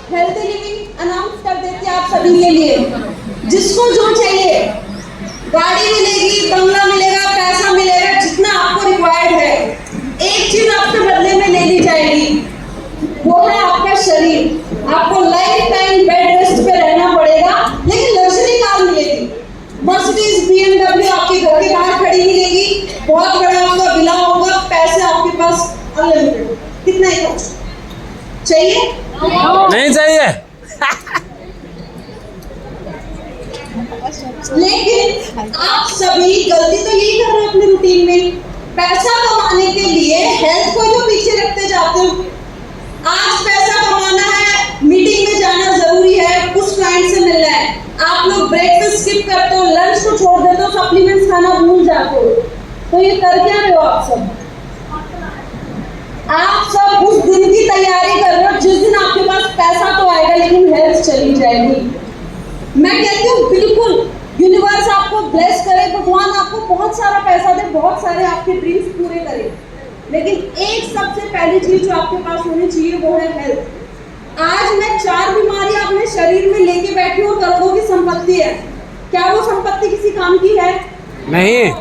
Healthy living announce कर देते हैं आप सभी के लिए। जिसको जो चाहिए, गाड़ी मिलेगी, बंगला मिलेगा, पैसा मिलेगा, जितना आपको रिक्वायर्ड है, एक चीज आपके बदले में ले ली जाएगी, वो है आपका शरीर। आपको लाइफ टाइम बेड रेस्ट पे रहना पड़ेगा, लेकिन लग्जरी कार मिलेगी। मर्सिडीज, BMW आपके घर के बाहर खड़ी मिलेगी, बहुत बड़ा आपका विला होगा, पैसे आपके पास अनलिमिटेड। कितना ही खर्च चाहिए? नहीं चाहिए। लेकिन आप सभी गलती तो यही कर रहे हैं अपने रूटीन में। पैसा कमाने के लिए हेल्थ को तो पीछे रखते जाते हो। आज पैसा कमाना है, मीटिंग में जाना जरूरी है, कुछ क्लाइंट से मिलना है, आप लोग ब्रेकफास्ट स्किप करते हो, लंच को छोड़ देते हो, सप्लीमेंट्स खाना भूल जाते हो। तो ये कर क्या रहे हो आप सब? आप सब उस दिन की तैयारी कर रहे हो जिस दिन आपके पास पैसा तो आएगा लेकिन हेल्थ चली जाएगी। मैं कहती हूँ बिल्कुल यूनिवर्स आपको ब्लेस करे, भगवान आपको बहुत सारा पैसा दे, बहुत सारे आपके ड्रीम्स पूरे करे, लेकिन एक सबसे पहली चीज जो आपके पास होनी चाहिए वो है हेल्थ। आज मैं 4 बीमारियां अपने शरीर में लेके बैठी हूँ, करोड़ों की संपत्ति है, क्या वो संपत्ति किसी काम की है? नहीं।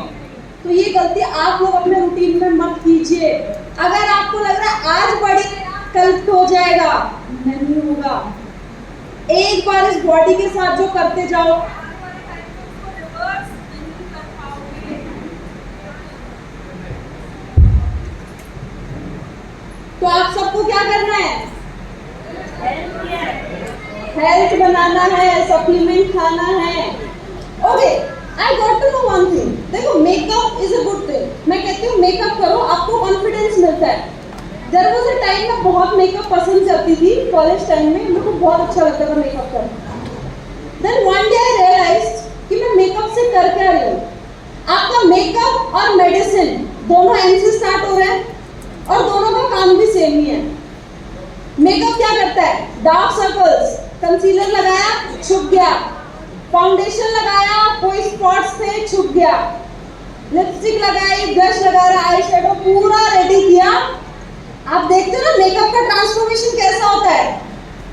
तो ये गलती आप लोग अपने रूटीन में मत कीजिए। अगर आपको लग रहा है आज बढ़ेगा कल हो जाएगा, नहीं होगा। एक बार इस बॉडी के साथ जो करते जाओ, तो आप सबको क्या करना है? हेल्थ बनाना है, सप्लीमेंट खाना है। Okay, I got to know one thing. देखो, makeup is a good thing. मैं कहती हूँ मेकअप करो, आपको कॉन्फिडेंस मिलता है। देयर वाज अ टाइम मैं बहुत मेकअप पसंद करती थी, कॉलेज टाइम में मुझे बहुत अच्छा लगता था मेकअप करना। Then one day I realized कि मैं मेकअप से कर क्या रही हूँ। आपका मेकअप और मेडिसिन दोनों एन से स्टार्ट हो रहे हैं और दोनों का काम भी सेम ही है। मेकअप क्या करता है? डार्क सर्कल्स, कंसीलर लगाया छुप गया, फाउंडेशन लगाया कोई स्पॉट्स थे छुप गया, लिपस्टिक लगाई, ब्लश लगा रहा, आई शेडो पूरा रेडी किया। आप देखते हो ना मेकअप का ट्रांसफॉर्मेशन कैसा होता है।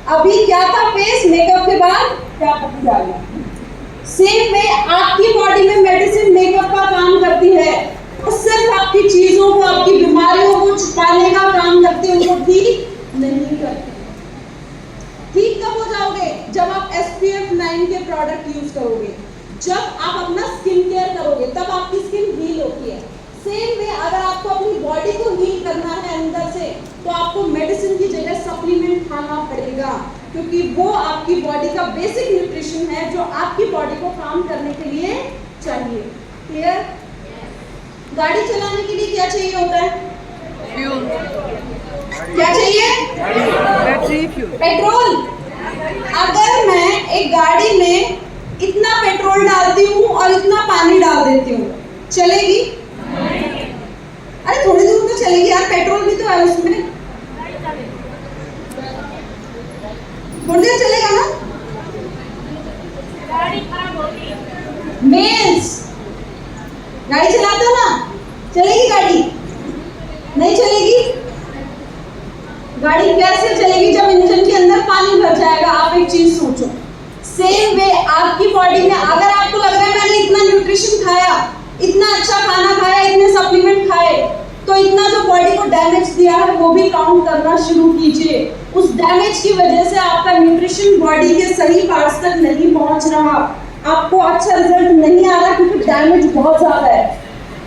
अभी क्या था फेस, मेकअप के बाद क्या पत्ती आ गई। सेम वे आपकी बॉडी में मेडिसिन मेकअप का काम करती है, वो सिर्फ आपकी चीजों को, आपकी बीमारियों को छुपाने का काम करती है, उनको ठीक नहीं करती। ठीक कब हो जाओगे? जब आप SPF 9 के प्रोडक्ट यूज करोगे, जब आप अपना स्किन केयर करोगे, तब आपकी स्किन हील होती है। सेम वे अगर आपको अपनी बॉडी को हील करना है अंदर से, तो आपको मेडिसिन की जगह सप्लीमेंट खाना पड़ेगा, क्योंकि वो आपकी बॉडी का बेसिक न्यूट्रिशन है जो आपकी बॉडी को काम करने के लिए चाहिए। क्लियर? गाड़ी चलाने के लिए क्या चाहिए होता है? फ्यूल। क्या चाहिए? Battery, fuel, petrol. अगर मैं एक गाड़ी में इतना पेट्रोल डालती हूँ और इतना पानी डाल देती हूँ, चलेगी? अरे थोड़ी दूर तो चलेगी यार, पेट्रोल भी तो है उसमें। थोड़ी देर चलेगा ना? गाड़ी खराब होगी। मेल्स गाड़ी चलाते हो ना, चलेगी गाड़ी? नहीं चलेगी। गाड़ी कैसे चलेगी? जब इंजन के अंदर पानी भर जाएगा। आप एक चीज सोचो, सेम वे आपकी बॉडी में अगर आपको लग रहा है मैंने इतना न्यूट्रिशन खाया, इतना अच्छा खाना खाया, इतने सप्लीमेंट खाए, तो इतना जो बॉडी को डैमेज दिया है वो भी काउंट करना शुरू कीजिए। उस डैमेज की वजह से आपका न्यूट्रिशन बॉडी के सही पार्ट्स तक नहीं पहुंच रहा, आपको अच्छा रिजल्ट नहीं आ रहा क्योंकि डैमेज बहुत ज्यादा है।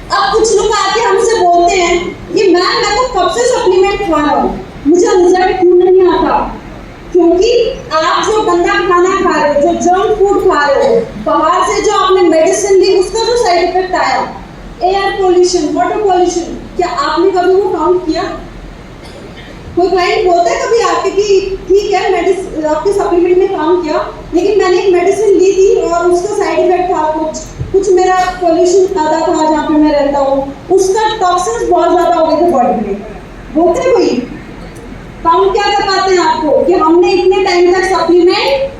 अब कुछ लोग आके हमसे बोलते हैं कि मैम मैं तो कब से सप्लीमेंट खा रहा हूँ, मुझे रिजल्ट क्यों नहीं आता? क्योंकि आप जो गंदा खाना खा रहे हो, जो जंक फूड खा रहे हो, बाहर से जो आपने मेडिसिन ली उसका जो साइड इफेक्ट आया, एयर पोल्यूशन, वाटर पोल्यूशन, क्या आपने कभी वो काउंट किया? कोई क्लाइंट बोलता है कभी आके कि ठीक है मेडिसिन आपके सप्लीमेंट में काम किया, लेकिन मैंने एक मेडिसिन ली थी और उसका साइड इफेक्ट था कुछ मेरा पोल्यूशन ज्यादा था जहाँ पे मैं रहता हूँ, उसका टॉक्सिन्स बहुत ज्यादा हो गए थे बॉडी में। बोलते हैं कोई? काउंट क्या कर पाते हैं आपको कि हमने इतने टाइम तक सप्लीमेंट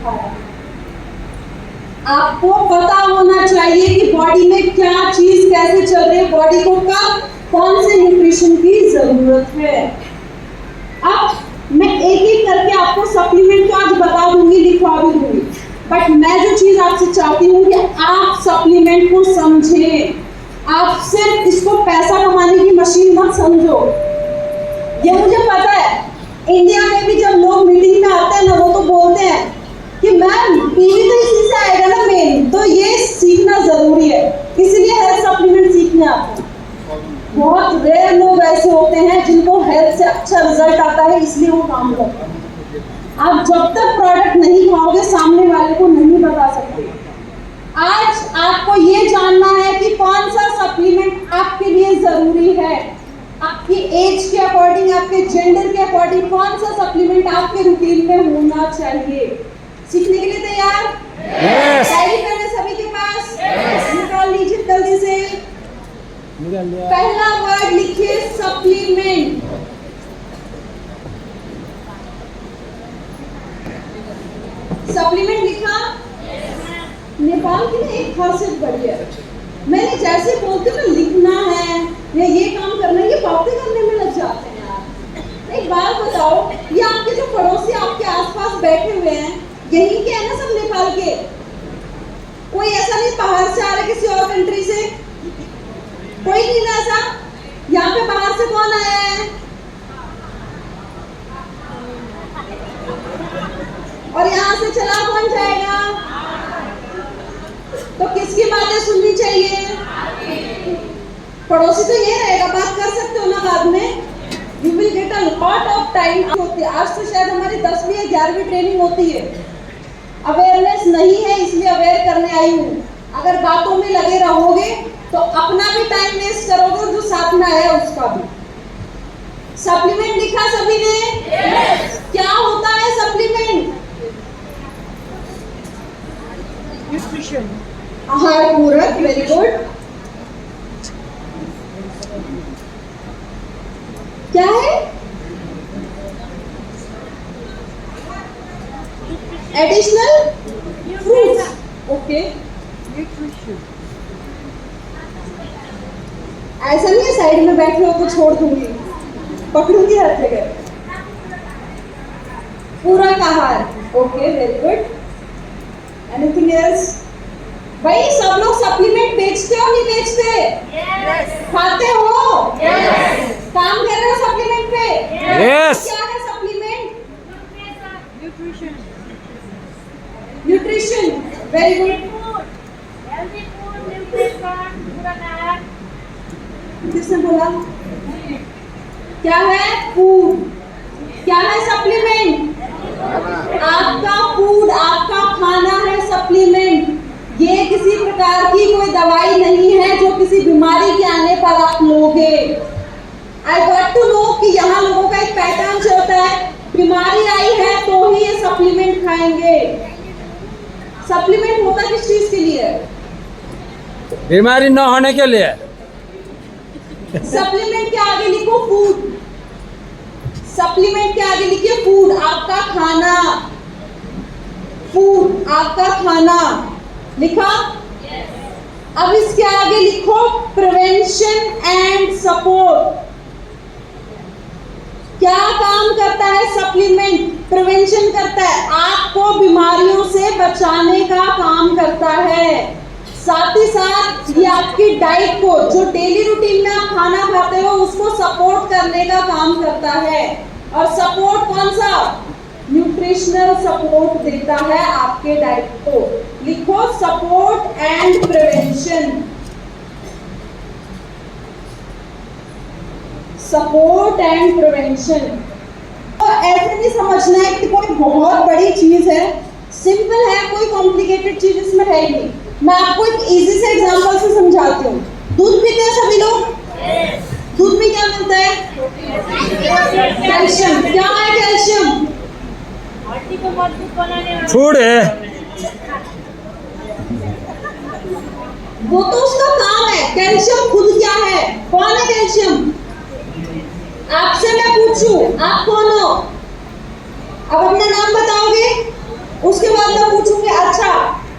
खाया? आपको पता होना चाहिए कि बॉडी में क्या चीज कैसे चल रही है, बॉडी को कब कौन से न्यूट्रिशन की जरूरत है। अब मैं एक एक करके आपको सब बता दूंगी, लिखवा भी दूंगी, बट मैं जो चीज आपसे चाहती हूँ कि आप सप्लीमेंट को समझें। आप सिर्फ इसको पैसा कमाने की मशीन मत समझो। ये मुझे पता है, इंडिया में भी जब लोग मीटिंग में आते हैं ना, वो तो बोलते हैं कि मैम पीवी तो इसी से आएगा ना मेन, तो ये सीखना जरूरी है, इसलिए हेल्थ सप्लीमेंट सीखने आते हैं। बहुत रेयर लोग ऐसे होते हैं जिनको हेल्थ से अच्छा रिजल्ट आता है, इसलिए वो काम करते हैं। आप जब तक प्रोडक्ट नहीं खाओगे, सामने वाले को नहीं बता सकते। आज आपको ये जानना है कि कौन सा सप्लीमेंट आपके लिए जरूरी है, आपकी एज के अकॉर्डिंग, आपके जेंडर के अकॉर्डिंग कौन सा सप्लीमेंट आपके रूटीन में होना चाहिए। सीखने के लिए तैयार? डायरी पेन है सभी के पास? निकाल लीजिए जल्दी से। पहला वर्ड लिखिए सप्लीमेंट। सप्लीमेंट लिखा? नेपाल की ना एक खासियत बड़ी है, मैंने जैसे बोलती हूँ ना लिखना है या ये काम करना है, ये बातें करने में लग जाते हैं यार। एक बात बताओ, ये आपके जो पड़ोसी आपके आसपास बैठे हुए हैं, यहीं के है ना सब नेपाल के? कोई ऐसा नहीं बाहर से आ रहा किसी और कंट्री से? कोई नहीं ना ऐसा? यहाँ पे बाहर से कौन आया है? और यहाँ से चला कौन जाएगा? तो किसकी बातें सुननी चाहिए? पड़ोसी तो ये रहेगा, बात कर सकते हो ना बाद में। You will get a lot of time होती है। आज तो शायद हमारी 10वीं या 11वीं ट्रेनिंग होती है। अवेयरनेस नहीं है, इसलिए अवेयर करने आई हूँ। अगर बातों में लगे रहोगे तो अपना भी टाइम वेस्ट करोगे, जो साथ में आया उसका भी। सप्लीमेंट लिखा सभी ने? yes. क्या होता है सप्लीमेंट? Nutrition. आहार पूरक, वेरी गुड। क्या है? Additional fruits, okay. Nutrition. ऐसा नहीं है साइड में बैठे हो तो छोड़ दूंगी, पकड़ूंगी हर जगह। पूरक आहार, okay very good. Anything else? भाई सब लोग सप्लीमेंट बेचते हो नहीं बेचते? Yes. खाते हो? Yes. काम कर रहे हो सप्लीमेंट पे? Yes. क्या है supplement? Nutrition. Nutrition, very good. Healthy food, nutrition, पूरक आहार. किसने बोला? क्या है? फूड। क्या है सप्लीमेंट? आपका फूड, आपका खाना है सप्लीमेंट। ये किसी प्रकार की कोई दवाई नहीं है जो किसी बीमारी के आने पर आप लोगे। आई गॉट टू नो कि यहाँ लोगों का एक पैटर्न चलता है, बीमारी आई है तो ही ये सप्लीमेंट खाएंगे। सप्लीमेंट होता किस चीज के लिए? बीमारी न होने के लिए। सप्लीमेंट के आगे लिखो फूड। सप्लीमेंट के आगे लिखिए फूड, आपका खाना। फूड, आपका खाना लिखा? अब इसके आगे लिखो प्रिवेंशन एंड सपोर्ट। क्या काम करता है सप्लीमेंट? प्रिवेंशन करता है, आपको बीमारियों से बचाने का काम करता है। साथ ही साथ ये आपकी डाइट को, जो डेली रूटीन में आप खाना खाते हो, उसको सपोर्ट करने का काम करता है। और सपोर्ट कौन सा? न्यूट्रिशनल सपोर्ट देता है आपके डाइट को। लिखो support and prevention. Support and prevention. तो ऐसे नहीं समझना है कि कोई बहुत बड़ी चीज है, सिंपल है, कोई कॉम्प्लिकेटेड चीज इसमें है ही नहीं। मैं आपको एक इजी से एग्जांपल से समझाती हूँ। दूध पीते हैं सभी लोग? दूध में क्या मिलता है? कैल्शियम। क्या है कैल्शियम? हड्डी को मजबूत बनाने वाला. फूड है। वो तो उसका काम है। कैल्शियम खुद क्या है? कौन है कैल्शियम? आपसे मैं पूछूं, आप कौन हो? अब अपना नाम बताओगे, उसके बाद मैं पूछूंगी अच्छा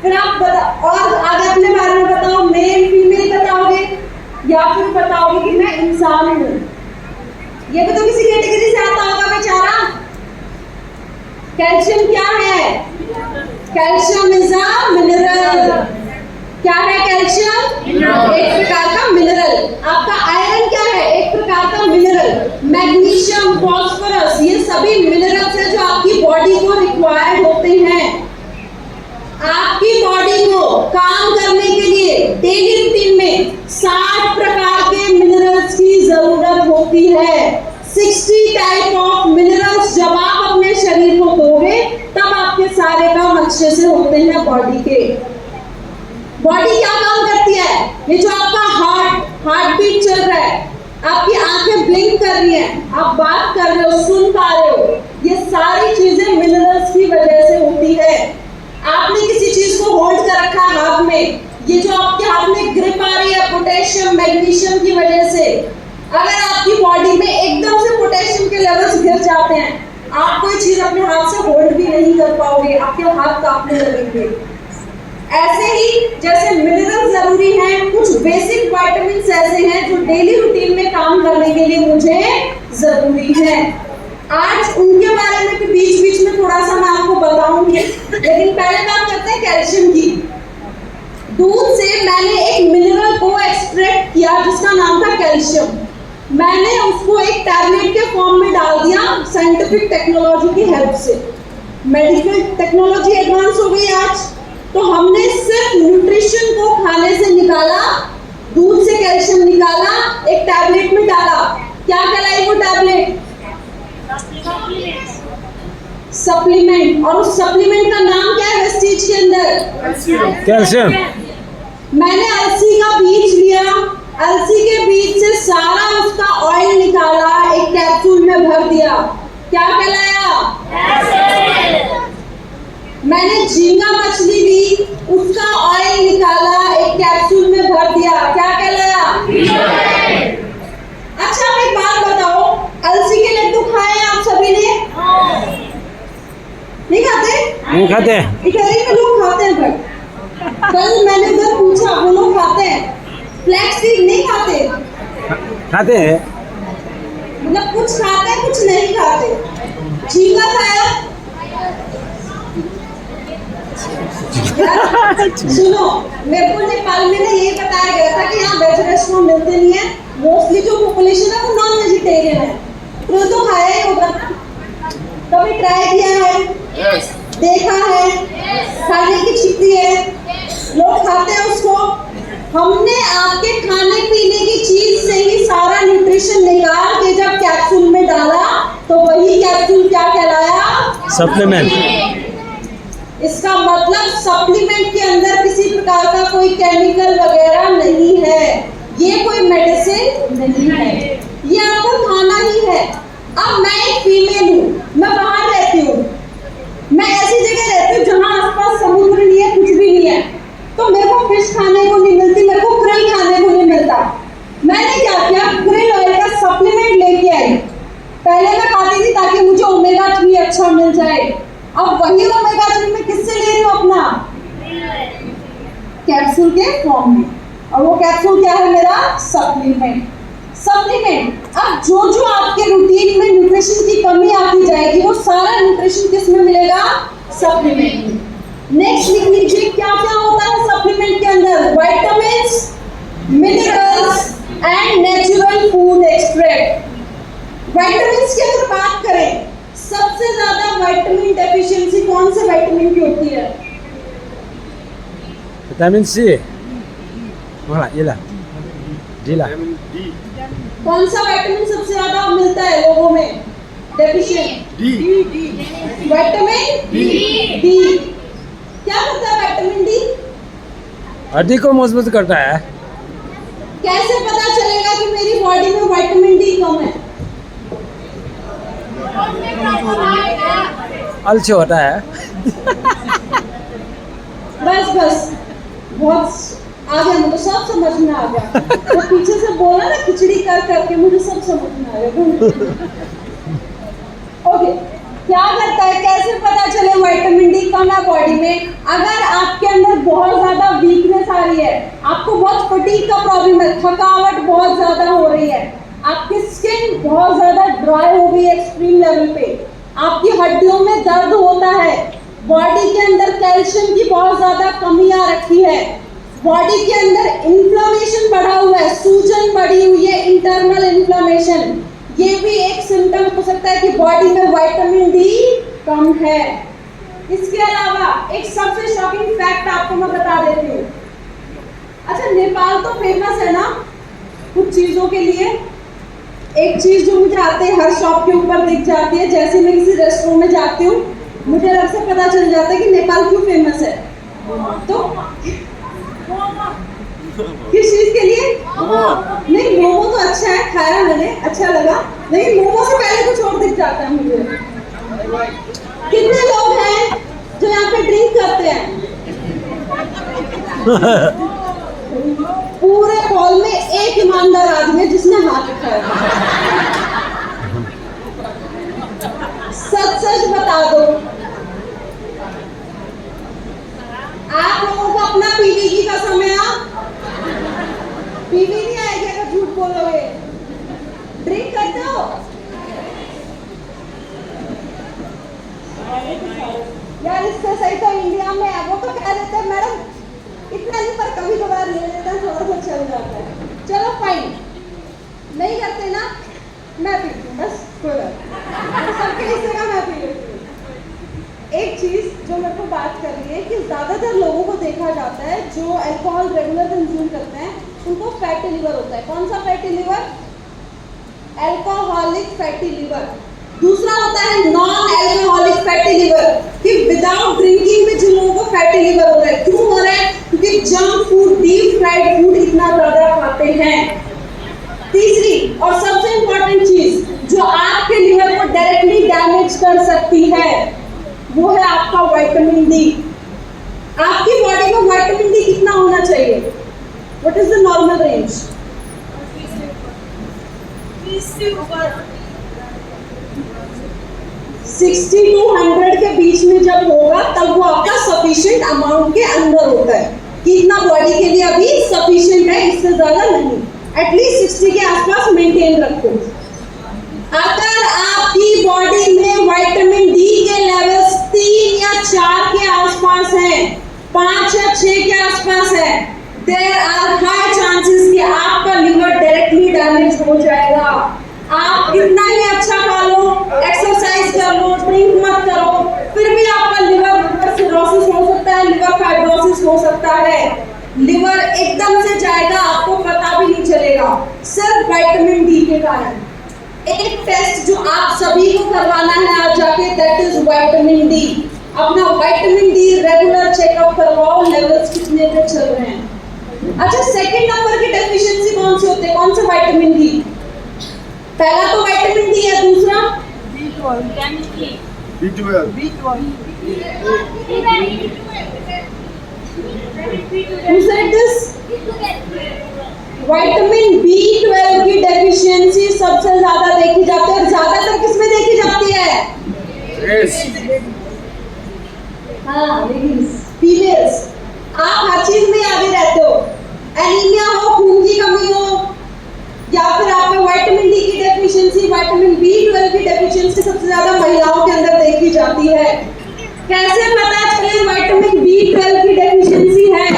फिर आप बता, और आगे अपने बारे में बताओ, मेल फीमेल बताओगे या फिर बताओगे कि मैं इंसान हूँ। ये भी तो किसी कैटेगरी से आता होगा बेचारा। कैल्शियम क्या है? Calcium is a mineral. क्या है कैल्शियम? एक प्रकार का मिनरल। आपका आयरन क्या है? एक प्रकार का मिनरल। मैग्नीशियम, फास्फोरस, ये सभी मिनरल्स हैं जो आपकी बॉडी को रिक्वायर्ड होते हैं। आपकी बॉडी को काम करने के लिए डेली रूटीन में 60 प्रकार के मिनरल्स की जरूरत होती है। 60 टाइप ऑफ मिनरल्स जब आप अपने शरीर को दोगे तब आपके सारे काम अच्छे से होते हैं बॉडी के। बॉडी क्या काम करती है? ये जो आपका हार्ट बीट चल रहा है, आपकी आंखें ब्लिंक कर रही हैं, आप बात कर रहे हो, सुन पा रहे हो, ये सारी चीजें मिनरल्स की वजह से होती है। आपने किसी चीज को होल्ड कर रखा है हाथ में, ये जो आपके हाथ में ग्रिप आ रही है पोटेशियम मैग्नीशियम की वजह से। अगर आपकी बॉडी में एकदम से पोटेशियम के लेवल्स गिर जाते हैं, आप कोई चीज अपने हाथ से होल्ड भी नहीं कर पाओगे, आपके हाथ कांपने लगेंगे। ऐसे ही जैसे मिनरल जरूरी हैं, कुछ बेसिक विटामिन्स ऐसे हैं जो डेली रूटीन में काम करने के लिए मुझे जरूरी है। आज उनके बारे में भी बीच बीच में थोड़ा सा मैं आपको बताऊंगी, लेकिन पहले बात करते हैं कैल्शियम की। दूध से मैंने एक मिनरल को एक्सट्रैक्ट किया जिसका नाम था कैल्शियम। मैंने उसको एक टैबलेट के फॉर्म में डाल दिया साइंटिफिक टेक्नोलॉजी की हेल्प से। मेडिकल टेक्नोलॉजी एडवांस हो गई आज, तो हमने सिर्फ न्यूट्रिशन को खाने से निकाला, दूध से कैल्शियम निकाला, एक टैबलेट में डाला। क्या कहलाई वो टैबलेट? सप्लीमेंट। और उस सप्लीमेंट का नाम क्या है वेस्टीज के अंदर? कैल्शियम। मैंने अलसी का बीज लिया, अलसी के बीज से सारा उसका ऑयल निकाला, एक कैप्सूल में भर दिया। क्या कहलाया? मैंने झींगा मछली ली, उसका ऑयल निकाला, एक कैप्सूल में भर दिया। क्या कहलाया? अच्छा अब एक बात बताओ, अलसी के लड्डू खाए आप सभी ने? नहीं खाते? नहीं खाते। इटली में लोग खाते हैं, बट कल मैंने उधर पूछा, वो लोग खाते हैं। फ्लैक्स सीड नहीं खाते? खाते हैं। मतलब कुछ खाते हैं कुछ नहीं खाते। झींगा खाया? सुनो, मेरे को नेपाल में ना ये बताया गया था कि यहाँ वेज रेस्टोरेंट मिलते नहीं है, मोस्टली जो पॉपुलेशन है वो नॉन वेजिटेरियन है। तो खाया ही होगा, कभी ट्राई किया है? देखा है? खाने की छिपी है, लोग खाते हैं उसको। हमने आपके खाने पीने की चीज से ही सारा न्यूट्रिशन निकाल के जब कैप्सूल में डाला तो वही कैप्सूल क्या कहलाया? सप्लीमेंट। इसका मतलब सप्लीमेंट के अंदर किसी प्रकार का कोई केमिकल वगैरह नहीं है, ये कोई मेडिसिन नहीं है, ये आपको खाना ही है। अब मैं एक फीमेल हूँ, मैं बाहर रहती हूँ, मैं ऐसी जगह रहती हूँ जहाँ आसपास समुद्र नहीं है, कुछ भी नहीं है, तो मेरे को फिश खाने को नहीं मिलती, मेरे को क्रिल खाने को नहीं मिलता। मैंने क्या किया, क्रिल ऑयल का सप्लीमेंट लेके आई। पहले मैं खाती थी ताकि मुझे ओमेगा 3 अच्छा मिल जाए। अब वही ओमेगा 3 मैं किससे ले रही हूँ? अपना कैप्सूल के फॉर्म में, और वो कैप्सूल क्या है मेरा? सप्लीमेंट। सप्लीमेंट। अब जो जो आपके रूटीन में न्यूट्रिशन की कमी आती जाएगी वो सारा न्यूट्रिशन किस में मिलेगा? सप्लीमेंट में। नेक्स्ट लिख लीजिए क्या क्या होता है सप्लीमेंट के अंदर? Vitamins, minerals and natural food extract. Vitamins की अगर बात करें, सबसे ज्यादा विटामिन डेफिशिएंसी कौन से विटामिन की होती है? Vitamin C. वाला ये ला ढीला। कौन सा विटामिन सबसे ज्यादा मिलता है लोगों में डेफिशिएंट? Vitamin D. क्या करता है विटामिन डी? हड्डी को मजबूत करता है। कैसे पता चलेगा कि मेरी बॉडी में विटामिन डी कम है? अलसी होता है। बस बहुत आ गया, मुझे सब समझ में आ गया। तो पीछे से बोला ना खिचड़ी कर करके, मुझे सब समझ में आ गया। ओके, क्या करता है, कैसे पता चले विटामिन डी कम है बॉडी में? अगर आपके अंदर बहुत ज्यादा वीकनेस आ रही है, आपको बहुत फटीग का प्रॉब्लम है, थकावट बहुत ज्यादा हो रही है, आपकी स्किन बहुत ज्यादा ड्राई हो गई है एक्सट्रीम लेवल पे, आपकी हड्डियों में दर्द होता है, बॉडी के अंदर कैल्शियम की बहुत ज्यादा कमी आ रखी है, बॉडी के अंदर इन्फ्लेमेशन बढ़ा हुआ है, सूजन बढ़ी हुई है, इंटरनल इन्फ्लेमेशन, ये भी एक सिम्टम हो सकता है कि बॉडी में विटामिन डी कम है। इसके अलावा एक सबसे शॉकिंग फैक्ट आपको मैं बता देती हूँ। अच्छा, नेपाल तो फेमस है ना कुछ चीजों के लिए। एक चीज जो मुझे आते हैं हर शॉप के ऊपर दिख जाती है, जैसे मैं किसी रेस्टोरेंट में जाती हूँ मुझे अलग से पता चल जाता है कि नेपाल क्यों फेमस है। तो किस चीज के लिए? नहीं, मोमो तो अच्छा है, खाया मैंने, अच्छा लगा, लेकिन मोमो से पहले कुछ और दिख जाता है मुझे। कितने लोग हैं जो यहाँ पे ड्रिंक करते हैं? पूरे हॉल में एक ईमानदार आदमी है जिसने हाथ उठाया। सच सच बता दो, आप लोगों को अपना पीवी की कसम है? पीवी नहीं आएगी अगर झूठ बोलोगे। ड्रिंक करते हो? यार इससे सही तो इंडिया में है, वो तो कह देते हैं मैडम इतना नहीं, पर कभी कभार ले लेते हैं, थोड़ा सा चल जाता है। चलो फाइन, नहीं करते ना, मैं पीती हूँ बस, कोई बात सबके हिस्से का मैं पी लेती हूँ। एक चीज जो मेरे को बात करनी है कि ज्यादातर लोगों को देखा जाता है जो अल्कोहल रेगुलर कंज्यूम करते हैं उनको फैटी लिवर होता है। कौन सा fatty liver? Alcoholic fatty liver. दूसरा होता है नॉन अल्कोहलिक फैटी लिवर, कि विदाउट ड्रिंकिंग में जिन लोगों को फैटी लिवर हो रहा है। क्यों हो रहा है? क्योंकि junk food, deep fried food इतना ज्यादा खाते हैं। तीसरी और सबसे इंपॉर्टेंट चीज जो आपके लिवर को डायरेक्टली डैमेज कर सकती है वो है आपका विटामिन डी। आपकी बॉडी में विटामिन डी कितना होना चाहिए? What is the normal range? 60 to 100 के बीच में जब होगा तब वो आपका सफिशिएंट अमाउंट के अंदर होता है कि इतना बॉडी के लिए अभी सफिशिएंट है, इससे ज्यादा नहीं। एटलीस्ट 60 के आसपास मेंटेन रखो। अगर आपकी बॉडी में विटामिन डी के लेवल्स 3 या 4 के आसपास हैं, 5 या 6 के आसपास है, देयर आर हाई चांसेस कि आपका लिवर डायरेक्टली डैमेज हो जाएगा। आप कितना ही अच्छा खा लो, एक्सरसाइज कर लो, ड्रिंक मत करो, फिर भी आपका लिवर सिरोसिस हो सकता है, लिवर फाइब्रोसिस हो सकता है। लिवर एकदम से जाएगा, आपको पता भी नहीं चलेगा, सिर्फ विटामिन डी के कारण। एक टेस्ट जो आप सभी को करवाना है आज जाके, दैट इज विटामिन डी। अपना विटामिन डी रेगुलर चेकअप करवाओ, लेवल्स कितने पे चल रहे हैं। अच्छा, सेकंड नंबर की डेफिशिएंसी कौन से होते हैं? कौन सा विटामिन डी? पहला तो विटामिन डी है, दूसरा विटामिन B12 की डेफिशिएंसी सबसे ज्यादा देखी जाती है। और ज्यादातर किसमें देखी जाती है? हाँ, फीमेल्स। आप हर चीज में आगे रहते हो, एनीमिया हो, खून की कमी हो, या फिर आप में विटामिन डी की डेफिशिएंसी, विटामिन B12 की डेफिशिएंसी सबसे ज्यादा महिलाओं के अंदर देखी जाती है। कैसे पता चले विटामिन B12 की डेफिशिएंसी है?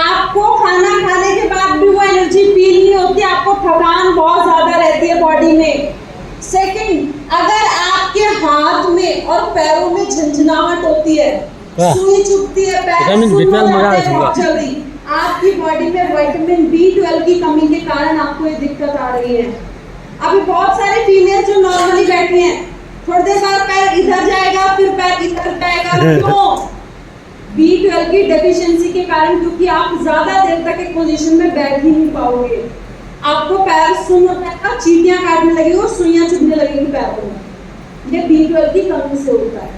आपको खाना खाने के बाद भी वो एनर्जी फील नहीं होती, आपको थकान बहुत ज्यादा रहती है बॉडी में। सेकंड, अगर आपके हाथ में और पैरों में झंझनाहट होती है, सुई चुभती है, पैर बहुत जल्दी, आपकी बॉडी में विटामिन B12 की कमी के कारण आपको ये दिक्कत आ रही है। अभी बहुत सारे फीमेल जो नॉर्मली बैठी हैं, थोड़ी देर बाद पैर इधर जाएगा, फिर पैर इधर जाएगा। क्यों? B12 की डेफिशिएंसी के कारण, क्योंकि आप ज्यादा देर तक एक पोजीशन में बैठ ही नहीं पाओगे, आपको पैर सुन होगा, चींटियां काटने लगेगी और सुइयां चुभने लगेगी पैरों में। ये B12 की कमी से होता है।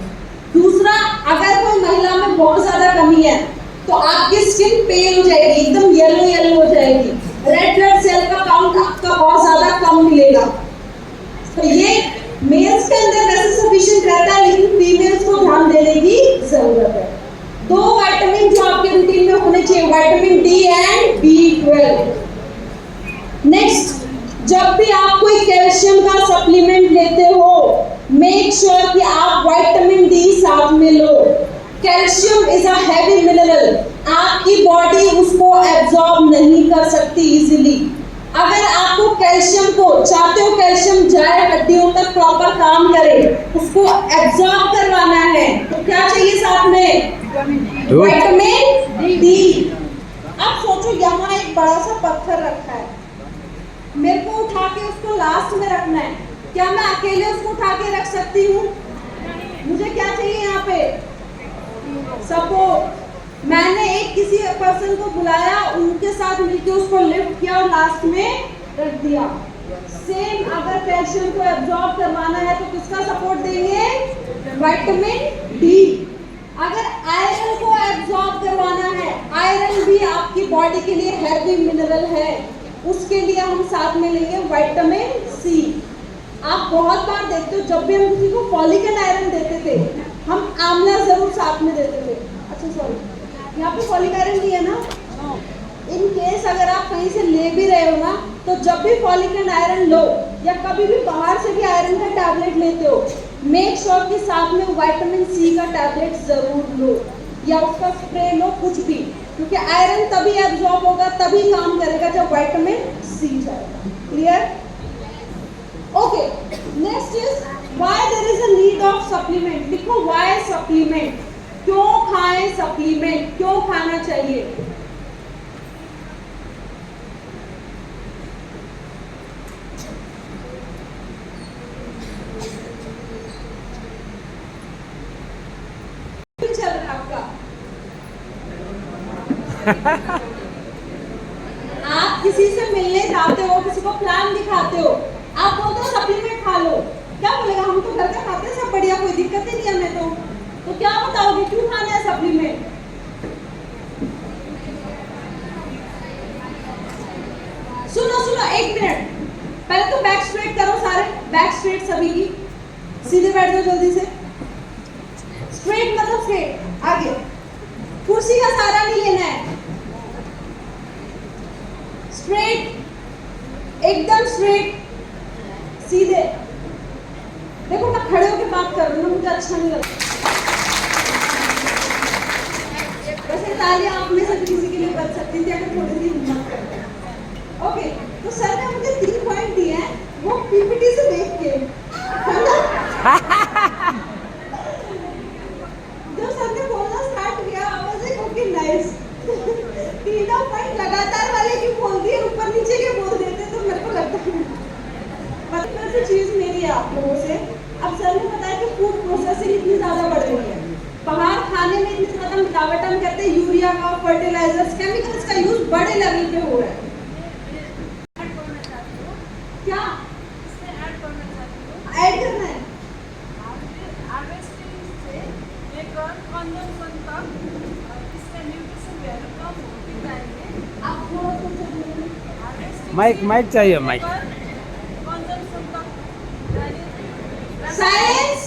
दूसरा, अगर कोई महिला में बहुत ज्यादा कमी है तो आपकी स्किन पेल हो जाएगी, एकदम येलो येलो हो जाएगी, रेड ब्लड सेल का काउंट आपका बहुत ज्यादा कम मिलेगा। तो ये मेल्स के अंदर वैसे सफिशिएंट रहता है, लेकिन फीमेल्स को ध्यान देने की जरूरत है। 2 विटामिन जो आपके रूटीन में होने चाहिए, vitamin D and B12। Next, जब भी आप कोई कैल्शियम का सप्लीमेंट लेते हो, मेक श्योर कि आप विटामिन डी साथ में लो। Calcium is a heavy mineral, आपकी बॉडी उसको एब्जॉर्ब नहीं कर सकती इजीली। अगर आपको कैल्शियम को चाहते हो कैल्शियम जाए हड्डियों तक प्रॉपर काम करे, उसको एब्जॉर्ब करवाना है, तो क्या चाहिए साथ में? Vitamin D. अब सोचो यहाँ एक बड़ा सा पत्थर रखा है, मेरे को उठा के उसको लास्ट में रखना है, क्या मैं अकेले उसको उठा के रख सकती हूँ? मुझे क्या चाहिए यहाँ पे? सपोर्ट। मैंने एक किसी पर्सन को बुलाया, उनके साथ मिलकर उसको लिफ्ट किया और लास्ट में रख दिया। सेम अगर कैल्शियम को एब्जॉर्ब करवाना है तो किसका सपोर्ट देंगे? Vitamin D. अगर आयरन को एब्जॉर्ब करवाना है, आयरन भी आपकी बॉडी के लिए हैवी मिनरल है, उसके लिए हम साथ में लेंगे विटामिन सी। आप बहुत बार देखते हो जब भी हम किसी को फॉलिक एंड आयरन देते थे, हम आंवला जरूर साथ में देते थे। अच्छा सॉरी, यहाँ पे फॉलिक आयरन नहीं है ना? इन केस अगर आप कहीं से ले भी रहे हो ना, तो जब भी फॉलिक एंड आयरन लो या कभी भी बाहर से भी आयरन का टैबलेट लेते हो, मेक श्योर कि साथ में विटामिन सी का टैबलेट जरूर लो या उसका स्प्रे लो, कुछ भी, क्योंकि आयरन तभी एब्जॉर्ब होगा, तभी काम करेगा जब विटामिन सी जाएगा। Clear? Okay, next is why there is a need of supplement. लिखो व्हाई सप्लीमेंट, क्यों खाएं सप्लीमेंट, क्यों खाना चाहिए? चल रहा है आपका आप किसी से मिलने जाते हो, किसी को प्लान दिखाते हो, आप बोलते हो सप्लीमेंट खा लो, क्या बोलेगा? हम तो घर का खाते हैं, सब बढ़िया, कोई दिक्कत ही नहीं है हमें तो क्या बताओगे क्यों खाना है सप्लीमेंट? सुनो सुनो, एक मिनट, पहले तो बैक स्ट्रेट करो सारे, बैक स्ट्रेट सभी की, सीधे बैठ जाओ जल्दी से। स्ट्रेट मतलब स्ट्रेट, आगे, कुर्सी का सहारा नहीं लेना है, स्ट्रेट, एकदम स्ट्रेट, सीधे। देखो मैं खड़े होकर बात कर रही हूँ, मुझे अच्छा नहीं लगता। वैसे तालियां आप में से किसी के लिए बच सकती थी अगर थोड़ी सी हिम्मत करते। ओके, तो सर ने मुझे 3 पॉइंट दिए हैं, वो पीपीटी से देख के, जब सर ने बोलना स्टार्ट किया, आवाज एक ओके नाइस, 3 पॉइंट लगातार वाले की बोल दिए, ऊपर नीचे के बोल देते तो मेरे को लगता है मतलब से चीज मेरी है आप लोगों से। अब सर ने बताया कि फूड प्रोसेसिंग इतनी ज्यादा बढ़ रही है, बाहर खाने में इतनी ज्यादा मिलावट हम करते हैं, यूरिया का, फर्टिलाइजर्स, केमिकल्स का यूज बड़े लेवल पे हो रहा है। क्या ऐड करना है? आप माइक माइक चाहिए, माइक। साइंस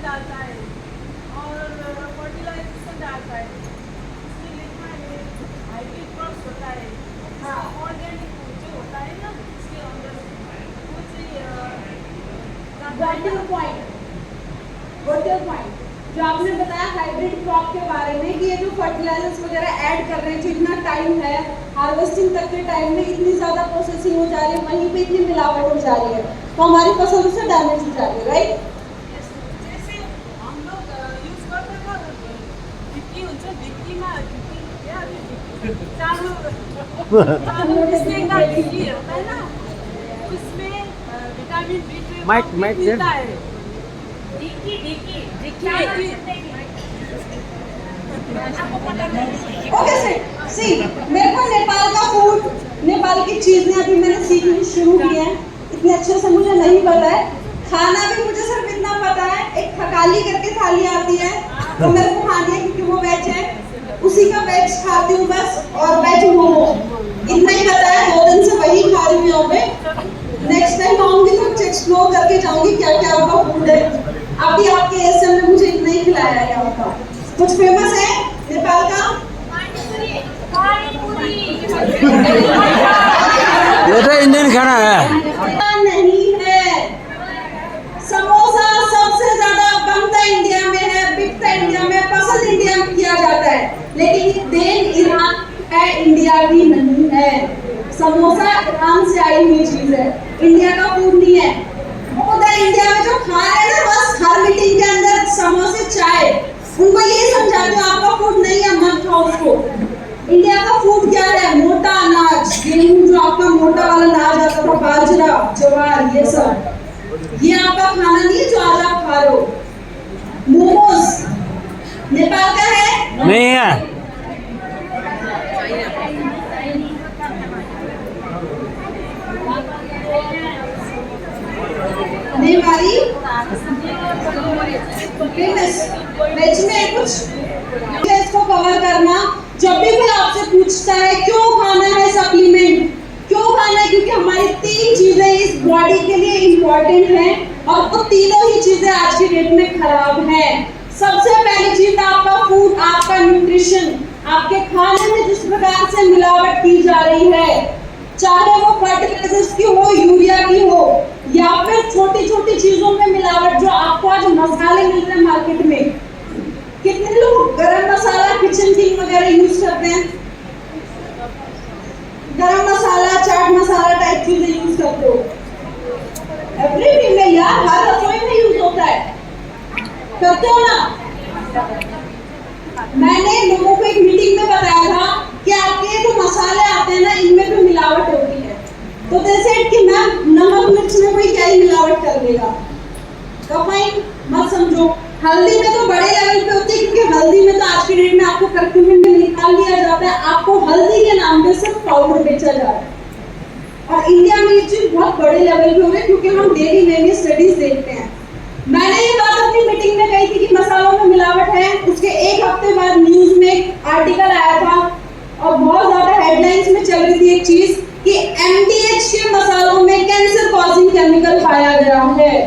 डालता है और फर्टिलाइजेशन डालता है, इसमें लिखा है हाइब्रिड क्रॉप्स होता है, हाँ, ऑर्गेनिक जो होता है ना इसके अंदर पॉइंट जो आपने बताया हाइब्रिड क्रॉप के बारे में कि ये जो फर्टिलाइजर्स वगैरह ऐड कर रहे हैं, जो इतना टाइम है हार्वेस्टिंग तक के टाइम में इतनी ज्यादा प्रोसेसिंग हो जा रही है, वहीं पे इतनी मिलावट हो जा रही है, तो हमारी फसल से डैमेज हो जा रही है, राइट? माइक दे। ओके सर, सी मेरे को नेपाल का फूड, नेपाल की चीजें अभी मैंने सीखनी शुरू की है, इतने अच्छे से मुझे नहीं पता है। खाना भी मुझे सिर्फ इतना पता है, एक थकाली करके थाली आती है तो मेरे को खानी है क्योंकि वो वेज है, उसी का वेज खाती हूँ बस, और वेज मोमो, इतना ही पता है। 2 दिन से वही खा रही हूँ यहाँ पे। नेक्स्ट टाइम आऊंगी तो कुछ एक्सप्लोर करके जाऊंगी क्या क्या आपका फूड है। अभी आपके एसएम ने मुझे इतना ही खिलाया है यहाँ का। कुछ फेमस है नेपाल का? ये तो इंडियन खाना है। नहीं है। समोसा सबसे ज्यादा बनता इंडिया में है, बिकता इंडिया में, पसंद इंडिया में किया जाता है, लेकिन देन ईरान है, इंडिया की नहीं है। समोसा ईरान से आई हुई चीज है, इंडिया का फूड नहीं है। उधर इंडिया में जो खा रहे हैं ना, बस हर मीटिंग के अंदर समोसे चाय, उनको ये समझाते हो आपका फूड नहीं है, मत खाओ उसको। इंडिया का फूड क्या है? मोटा अनाज, गेहूं जो आपका मोटा वाला अनाज आता था, बाजरा, ज्वार, ये सब, ये आपका खाना नहीं है जो आज आप खा रहे हो। मोमोज नेपाल का है? नहीं है। नेवारी फेमस वेज में कुछ इसको कवर करना। जब भी कोई आपसे पूछता है क्यों खाना है सप्लीमेंट, क्यों खाना है, क्योंकि हमारी 3 चीजें इस बॉडी के लिए इम्पोर्टेंट हैं और वो तीनों ही चीजें आज की डेट में खराब हैं। सबसे पहली चीज आपका फूड, आपका न्यूट्रिशन। आपके खाने में जिस प्रकार से मिलावट की जा रही है, चाहे वो फर्टिलाइजर्स की हो, यूरिया की हो, या फिर छोटी छोटी चीजों में मिलावट, जो आपको आज मसाले मिल रहे हैं मार्केट में। कितने लोग गरम मसाला, किचन किंग वगैरह यूज करते हैं? गरम मसाला, चाट मसाला टाइप चीजें यूज करते हो? एवरीथिंग में यार, हर रसोई में यूज होता है, करते हो ना? मैंने लोगों को एक मीटिंग में बताया था कि आपके जो मसाले आते हैं ना, इनमें भी मिलावट होती है। तो जैसे कि मैम नमक मिर्च में कोई क्या ही मिलावट कर देगा, तो फाइन मत समझो। हल्दी में तो बड़े लेवल पे होती है, क्योंकि हल्दी में तो आज की डेट में आपको कर्क्यूमिन में निकाल दिया जाता है, आपको हल्दी के नाम पे सिर्फ पाउडर बेचा जा रहा है। और इंडिया में ये चीज बहुत बड़े लेवल पे हो रही है, क्योंकि हम डेली नई स्टडीज देखते हैं। मैंने ये बात अपनी मीटिंग में कही थी कि मसालों में मिलावट है, उसके एक हफ्ते बाद न्यूज में एक आर्टिकल आया था और बहुत ज्यादा हेडलाइंस में चल रही थी एक चीज कि MDH के मसालों में कैंसर कॉजिंग केमिकल पाया गया है।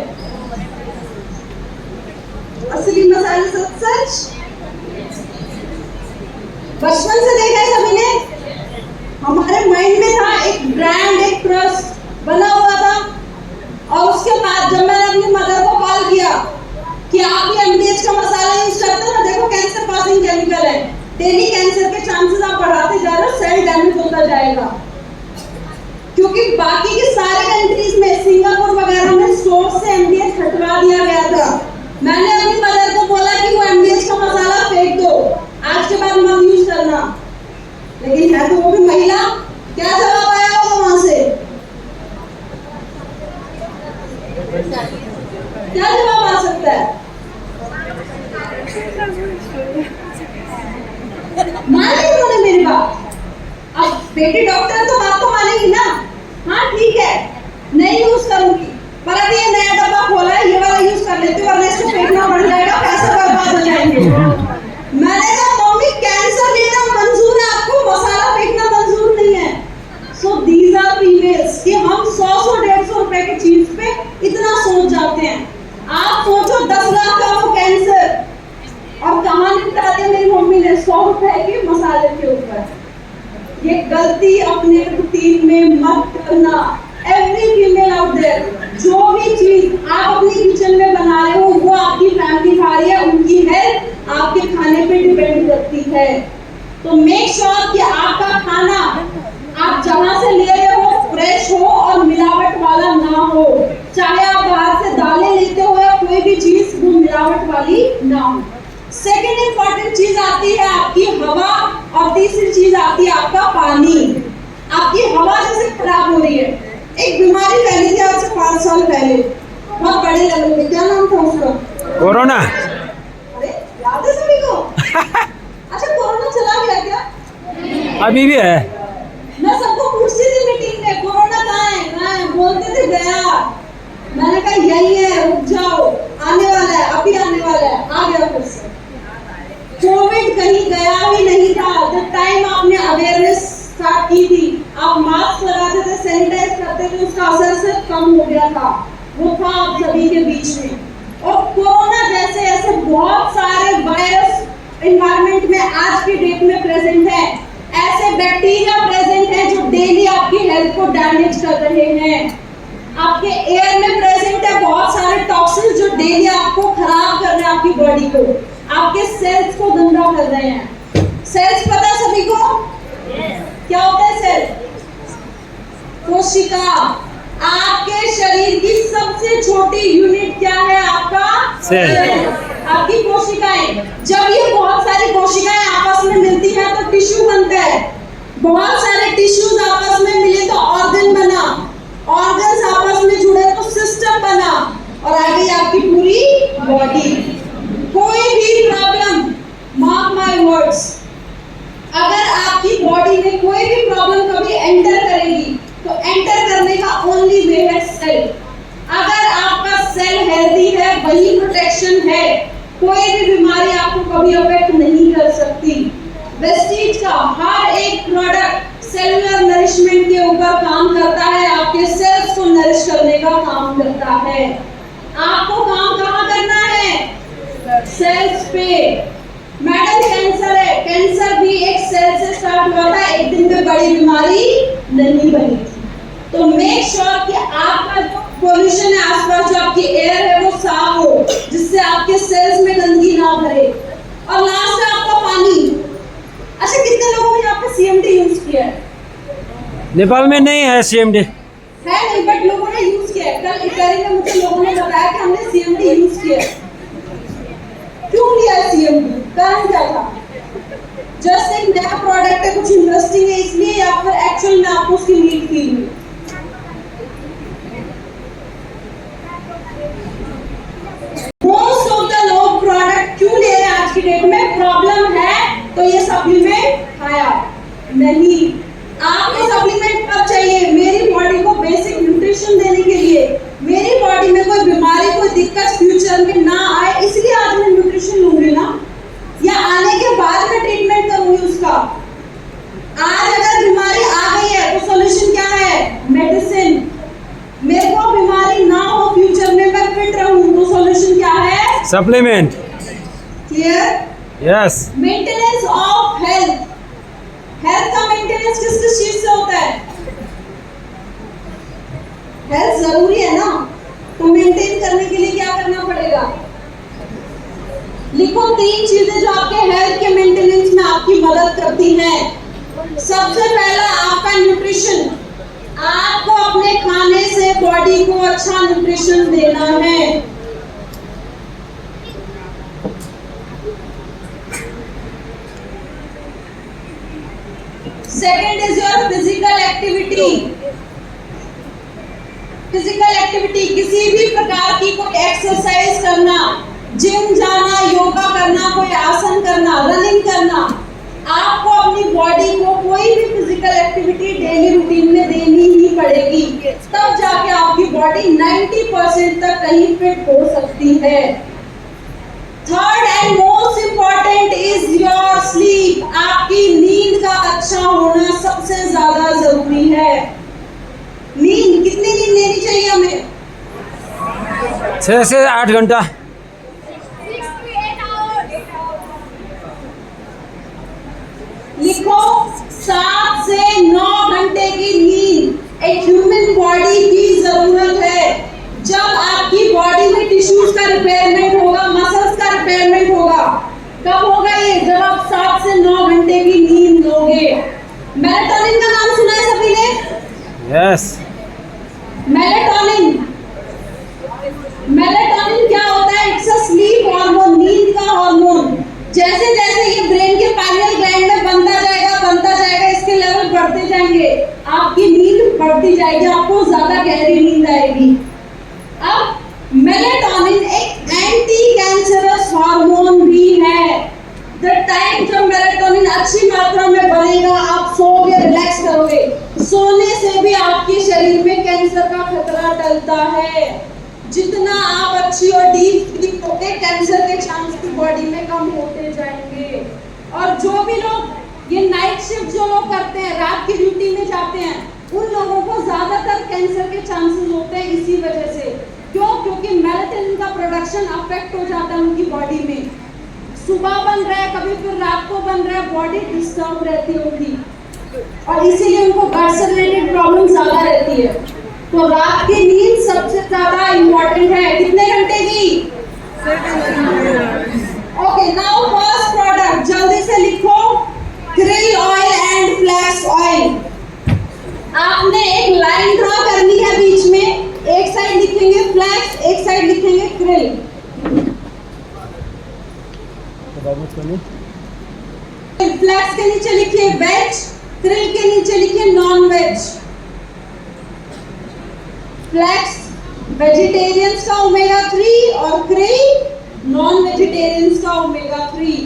असली मसाले सच बचपन से देखा है सभी ने। हमारे माइंड में था एक ब्रांड, एक ट्रस्ट बना हुआ था, और उसके बाद जब मैंने अपनी मदर को कॉल किया कि आप ये MDH का मसाला यूज करते हो ना, देखो कैंसर कॉजिंग केमिकल है, डेली कैंसर के चांसेस आप बढ़ाते जा रहे हो, सेल डैमेज होता जाएगा। क्योंकि बाकी के सारे कंट्रीज में, सिंगापुर वगैरह में स्टोर से MDH हटवा दिया गया था। मैंने अपनी मदर को बोला कि वो MDH का मसाला फेंक दो, आज के बाद मत यूज करना, लेकिन है तो वो भी महिला। क्या जवाब आया होगा वहां से? क्या जवाब आ सकता है? मानी उन्होंने मेरी बात। अब बेटी डॉक्टर तो बात तो मानेगी ना, हाँ ठीक है नहीं यूज करूंगी, पर अभी ये नया डब्बा खोला है, ये वाला यूज कर लेती हूँ, वरना इसको फेंकना पड़ जाएगा, पैसे बर्बाद हो जाएंगे। मैंने कहा मम्मी कैंसर लेना मंजूर है आपको, मसाला फेंकना मंजूर नहीं है। सो दीज आर प्रीवियस कि हम 100-150 रुपए की चीज पे इतना सोच जाते हैं। आप सोचो 10 लाख का वो कैंसर, और कहां निपटाते मेरी मम्मी ने 100 रुपए के मसाले के ऊपर। ये गलती अपने रूटीन में मत करना। एवरी फीमेल आउट देयर, जो भी चीज आप अपनी किचन में बना रहे हो वो आपकी फैमिली खा रही है, उनकी हेल्थ आपके खाने पे डिपेंड करती है। तो मेक श्योर कि आपका खाना आप जहां से ले रहे हो फ्रेश हो और मिलावट वाला ना हो। चाहे आप बाहर से दालें लेते हो या कोई भी चीज, वो मिलावट वाली ना हो। सेकेंड इंपॉर्टेंट चीज आती है आपकी हवा, और तीसरी चीज आती है आपका पानी। आपकी हवा जैसे खराब हो रही है, एक बीमारी फैली थी आज से 5 साल पहले, बहुत बड़े लेवल पे, क्या नाम था उसका? कोरोना। अरे याद है सभी को? अच्छा कोरोना चला गया क्या? अभी भी है। मैं सबको पूछती थी मीटिंग में, कोरोना कहाँ है? बोलते थे गया। मैंने कहा यही है, रुक जाओ, आने वाला है, अभी आने वाला है, आ गया फिर से। कोविड कहीं गया ही नहीं था। जब टाइम आपने अवेयरनेस स्टार्ट की थी, आप मास्क लगाते थे, सैनिटाइज करते थे, उसका असर से कम हो गया था, वो था आप सभी के बीच में। और कोरोना जैसे ऐसे बहुत सारे वायरस एनवायरनमेंट में आज की डेट में प्रेजेंट है, ऐसे बैक्टीरिया प्रेजेंट को डैमेज कर रहे हैं। आपके एयर में प्रेजेंट है बहुत सारे टॉक्सिन्स जो डेली आपको खराब कर रहे हैं, आपकी बॉडी को, आपके सेल्स को गंदा कर रहे हैं। सेल्स पता है सभी को? क्या होता है सेल? कोशिका। आपके शरीर की सबसे छोटी यूनिट क्या है? आपका सेल। आपकी कोशिकाएं। जब ये बहुत सारी कोशिकाएं आपस में मिलती हैं तो टिश्यू बनता है। बहुत सारे टिश्यूज आपस में मिले तो ऑर्गन बना, ऑर्गन्स आपस में जुड़े तो सिस्टम बना, और आ गई आपकी पूरी बॉडी। कोई भी प्रॉब्लम, मार्क माय वर्ड्स, अगर आपकी बॉडी में कोई भी प्रॉब्लम कभी एंटर करेगी तो एंटर करने का ओनली वे है सेल। अगर आपका सेल हेल्दी है, वही प्रोटेक्शन है, कोई भी बीमारी आपको कभी अफेक्ट नहीं कर सकती। वेस्टीज का हर एक प्रोडक्ट सेलुलर नरिशमेंट के ऊपर काम करता है, आपके सेल्स को नरिश करने का काम करता है। आपको काम कहाँ करना है? सेल्स पे। मैडम कैंसर है, कैंसर भी एक सेल से स्टार्ट हुआ था, एक दिन में बड़ी बीमारी नहीं बनी थी। तो मेक श्योर कि आपका जो पोल्यूशन है आसपास, जो आपकी एयर है वो साफ हो, जिससे आपके सेल्स में गंदगी ना भरे। और लास्ट है आपका पानी। अच्छा, कितने लोगों ने यहाँ पे CMD यूज किया है? नेपाल में नहीं है CMD। है नहीं, बट लोगों ने यूज किया है। कल इटाली में मुझे लोगों ने बताया कि हमने CMD यूज किया है। क्यों लिया है CMD? कारण क्या था? जस्ट एक नया प्रोडक्ट है, कुछ इंटरेस्टिंग है इसलिए, या फिर एक्चुअल में आपको उसकी नीड फील हुई? मोस्ट ऑफ द लोग प्रोडक्ट क्यों ले रहे हैं आज की डेट में? प्रॉब्लम है तो ये सप्लीमेंट खाया नहीं। आपको सप्लीमेंट कब चाहिए? मेरी बॉडी को बेसिक न्यूट्रिशन देने के लिए, मेरी बॉडी में कोई बीमारी, कोई दिक्कत फ्यूचर में ना आए, इसलिए आज मैं न्यूट्रिशन लूंगी ना, या आने के बाद मैं ट्रीटमेंट करूंगी उसका। आज अगर बीमारी आ गई है तो सॉल्यूशन क्या है? मेडिसिन। मेरे को बीमारी ना हो, फ्यूचर में मैं फिट रहूं, तो सॉल्यूशन क्या है? Supplement. Clear? Yes. Maintenance of health. Health का मेंटेनेंस किस किस चीज से होता है? हेल्थ जरूरी है ना, तो मेंटेन करने के लिए क्या करना पड़ेगा? लिखो 3 चीजें जो आपके हेल्थ के मेंटेनेंस में आपकी मदद करती हैं। सबसे पहला आपका न्यूट्रिशन। आपको अपने खाने से बॉडी को अच्छा न्यूट्रिशन देना है। Second is your physical activity. Physical activity किसी भी प्रकार की, कोई एक्सरसाइज करना, जिम जाना, योगा करना, कोई आसन करना, रनिंग करना। आपको अपनी बॉडी को कोई भी फिजिकल एक्टिविटी डेली रूटीन में देनी ही पड़ेगी, तब जाके आपकी बॉडी 90% तक कहीं फिट हो सकती है। Third and most important is your sleep. आपकी नींद का अच्छा होना सबसे ज्यादा जरूरी है। नींद, कितनी नींद लेनी चाहिए हमें? 6 से 8 घंटा। लिखो 7 से 9 घंटे की नींद एक ह्यूमन बॉडी की जरूरत है। जब आपकी बॉडी में टिश्यूज का रिपेयरमेंट होगा, मसल्स का रिपेयरमेंट होगा, कब होगा ये? जब आप 7 से 9 घंटे की नींद लोगे। मेलाटोनिन का नाम सुना है सभी ने? यस। मेलाटोनिन, मेलाटोनिन क्या होता है? इट्स अ स्लीप हार्मोन, नींद का हार्मोन। जैसे जैसे ये ब्रेन के पाइनियल ग्लैंड में बनता जाएगा, इसके लेवल बढ़ते जाएंगे, आपकी नींद बढ़ती जाएगी, आपको ज्यादा गहरी नींद आएगी। अब मेलाटोनिन एक एंटी कैंसरस हार्मोन भी है। द टाइम जब मेलाटोनिन अच्छी मात्रा में बनेगा, आप सोओगे, रिलैक्स करोगे, सोने से भी आपके शरीर में कैंसर का खतरा टलता है। जितना आप अच्छी और डीप स्लीप होगे, कैंसर के चांस की बॉडी में कम होते जाएंगे। और जो भी लोग ये नाइट शिफ्ट जो लोग करते हैं, रात की ड्यूटी में जाते हैं, उन लोगों को ज्यादातर कैंसर के चांसेस होते हैं इसी वजह से। क्यों? क्योंकि मेलाटोनिन का प्रोडक्शन अफेक्ट हो जाता है उनकी बॉडी में। सुबह बन रहा है, कभी फिर रात को बन रहा है, बॉडी डिस्टर्ब रहती होगी। और इसीलिए उनको गट से रिलेटेड प्रॉब्लम ज्यादा रहती है। तो रात की नींद सबसे ज्यादा इंपॉर्टेंट है। कितने घंटे की? ओके, नाउ फर्स्ट प्रोडक्ट जल्दी से लिखो, krill oil and flax oil. आपने एक लाइन ड्रॉ करनी है बीच में, एक साइड लिखेंगे फ्लैक्स, एक साइड लिखेंगे krill। फ्लैक्स के नीचे लिखिए वेज, krill के नीचे लिखिए नॉन वेज। फ्लैक्स वेजिटेरियंस का ओमेगा 3 और krill नॉन वेजिटेरियंस का ओमेगा 3।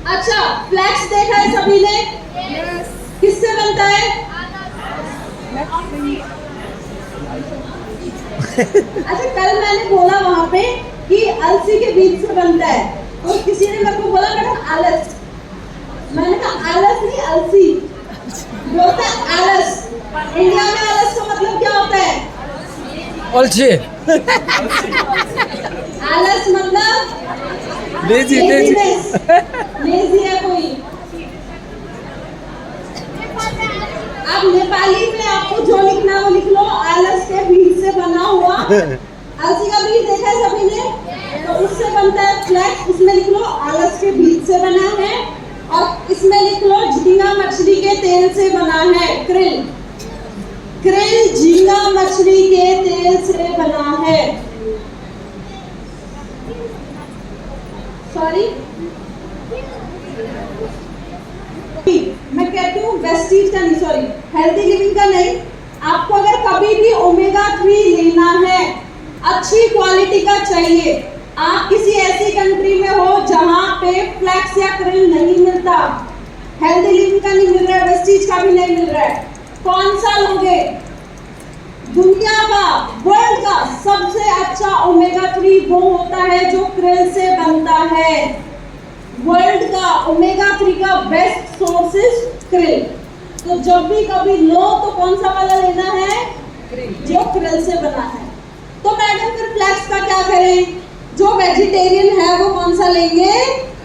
अच्छा, फ्लैक्स देखा है सभी ने? किससे बनता है? अच्छा, कल मैंने बोला वहां पे कि अलसी के बीज से बनता है, तो किसी ने मेरे को बोला मैडम आलस। मैंने कहा आलस नहीं, अलसी बोलता है आलस। इंडिया में आलस का मतलब क्या होता है? अलसी आलस मतलब लेजी लेजी है कोई। अब नेपाली में आपको जो लिखना है वो लिख लो, आलस के बीज से बना हुआ। अलसी का बीज देखा है सभी ने? तो उससे बनता है फ्लैक्स, उसमें लिख लो आलस के बीज से बना है। और इसमें लिख लो झींगा मछली के तेल से बना है, krill। krill झींगा मछली के तेल से बना है। सॉरी, मैं कहती हूँ वेस्टीज का नहीं, सॉरी हेल्थी लिविंग का नहीं। आपको अगर कभी भी ओमेगा 3 लेना है, अच्छी क्वालिटी का चाहिए, आप किसी ऐसी कंट्री में हो जहां पे फ्लैक्स या krill नहीं मिलता, हेल्थी लिविंग का नहीं मिल रहा है, वेस्टीज का भी नहीं मिल रहा है, कौन सा लोगे? दुनिया का, वर्ल्ड का सबसे अच्छा ओमेगा 3 वो होता है जो krill से बनता है। वर्ल्ड का ओमेगा 3 का बेस्ट सोर्स इज krill। तो जब भी कभी लो तो कौन सा वाला लेना है? जो krill से बना है। तो मैडम फिर फ्लैक्स का क्या करें? जो वेजिटेरियन है वो कौन सा लेंगे?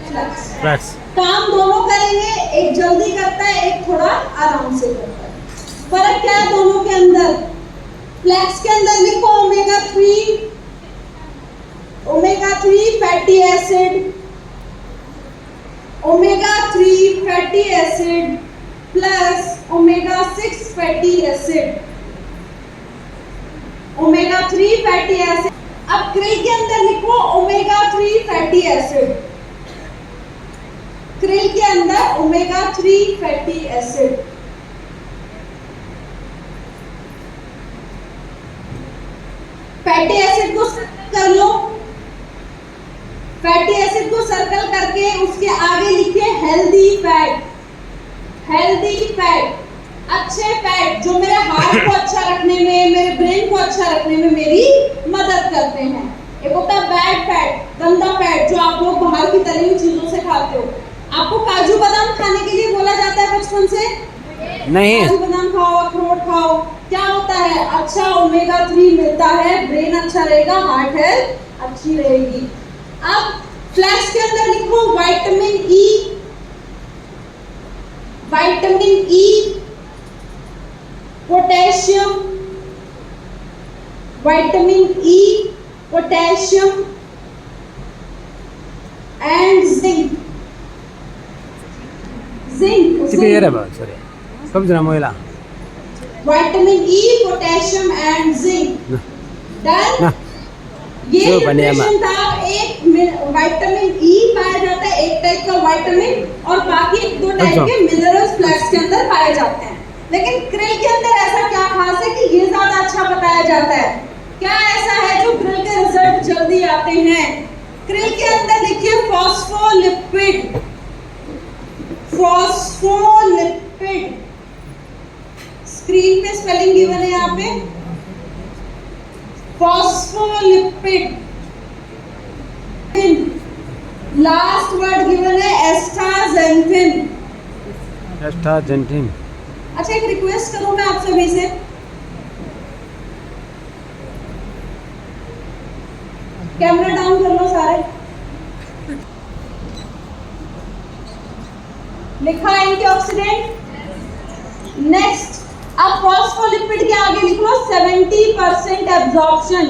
फ्लैक्स। काम दोनों करेंगे, एक जल्दी करता है, एक थोड़ा आराम से करता है। फर्क क्या है दोनों के अंदर? फ्लैक्स के अंदर लिखो omega 3 fatty acid, omega 3 fatty acid plus omega 6 fatty acid, omega 3 fatty acid. अब krill के अंदर लिखो ओमेगा 3 फैटी एसिड, krill के अंदर omega 3 fatty acid. Fatty acid को सर्कल कर लो, फैटी एसिड को सर्कल करके उसके आगे लिखिए हेल्दी फैट। हेल्दी फैट, अच्छे फैट जो मेरे हार्ट को अच्छा रखने में, मेरे ब्रेन को अच्छा रखने में मेरी मदद करते हैं। एक होता है बैड फैट, गंदा फैट, जो आप लोग बाहर की तली हुई चीजों से खाते हो। आपको काजू बादाम खाने के लिए बोला जाता है बचपन से? नहीं। काजू बादाम खाओ, अखरोट खाओ, क्या होता है? अच्छा ओमेगा 3 मिलता है, ब्रेन अच्छा रहेगा, हार्ट हेल्थ अच्छी रहेगी। अब फ्लैक्स के अंदर लिखो vitamin E, vitamin E, potassium, vitamin E, potassium and zinc. Sorry सब जना महिला vitamin E, potassium and zinc. Done. ये न्यूट्रिशन था। एक विटामिन ई पाया जाता है, एक टाइप का विटामिन, और बाकी 2 टाइप के मिनरल्स फ्लैक्स के अंदर पाए जाते हैं। लेकिन krill के अंदर ऐसा क्या खास है कि ये ज्यादा अच्छा बताया जाता है? क्या ऐसा है जो krill के रिजल्ट जल्दी आते हैं? krill के अंदर लिखिए फॉस्फोलिपिड, फॉस्फोलिपिड। स्क्रीन पे स्पेलिंग गिवन है यहाँ पे, फॉस्फोलिपिड। लास्ट वर्ड गिवन है एस्टाजेंथिन। एस्टाजेंथिन। अच्छा, एक रिक्वेस्ट करूं मैं आप सभी से, कैमरा डाउन कर लो सारे। लिखा एंटीऑक्सीडेंट। नेक्स्ट, अब फॉस्फोलिपिड के आगे लिख लो 70% एब्जॉर्प्शन।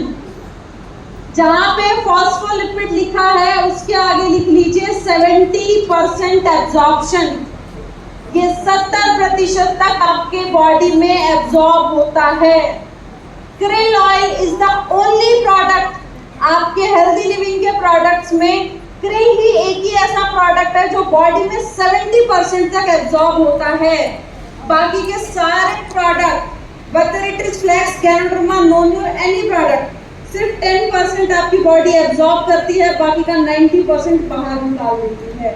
जहां पे फॉस्फोलिपिड लिखा है उसके आगे लिख लीजिए 70% एब्जॉर्प्शन। ये 70% तक आपके बॉडी में एब्जॉर्ब होता है। krill oil is the only product आपके हेल्दी लिविंग के प्रोडक्ट्स में, krill ही एक ही ऐसा प्रोडक्ट है जो बॉडी में 70% तक एब्जॉर्ब होता है। बाकी के सारे product, whether it is flax, ganoderma, nonure, any product, सिर्फ 10% आपकी बॉडी एब्जॉर्ब करती है, बाकी का 90% बाहर निकाल देती है।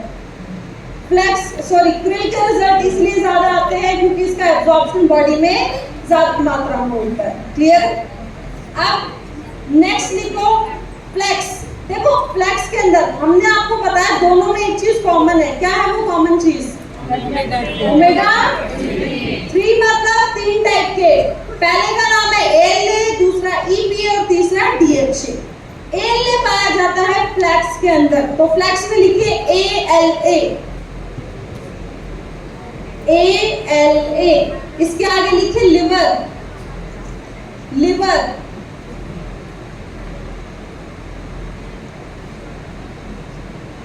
krill के रिजल्ट इसलिए ज्यादा आते हैं क्योंकि इसका एब्जॉर्प्शन बॉडी में ज्यादा मात्रा में होता है। क्लियर? अब नेक्स्ट लिखो फ्लेक्स। देखो फ्लेक्स के अंदर हमने आपको बताया दोनों में एक चीज कॉमन है। क्या है वो कॉमन चीज? ओमेगा 3, मतलब 3 टाइप के। पहले का नाम है ALA, दूसरा EPA और तीसरा DHA। ALA पाया जाता है फ्लैक्स के अंदर, तो फ्लैक्स में लिखिए ALA। ALA इसके आगे लिखिए लिवर।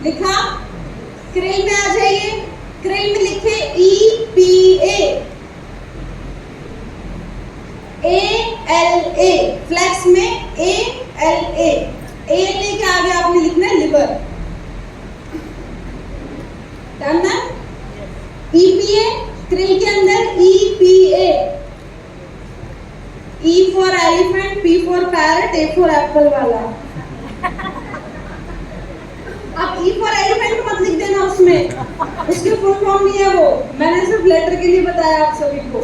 लिखा। krill में आ जाइए, krill में लिखिए EPA। ALA फ्लैक्स में ALA। ALA के आगे आपने लिखना है लिवर। डन ना? EPA krill के अंदर EPA। E for elephant, P for parrot, A for apple वाला। आप E for elephant मत लिख देना उसमें, उसकी फुल फॉर्म नहीं है वो। मैंने सिर्फ लेटर के लिए बताया आप सभी को।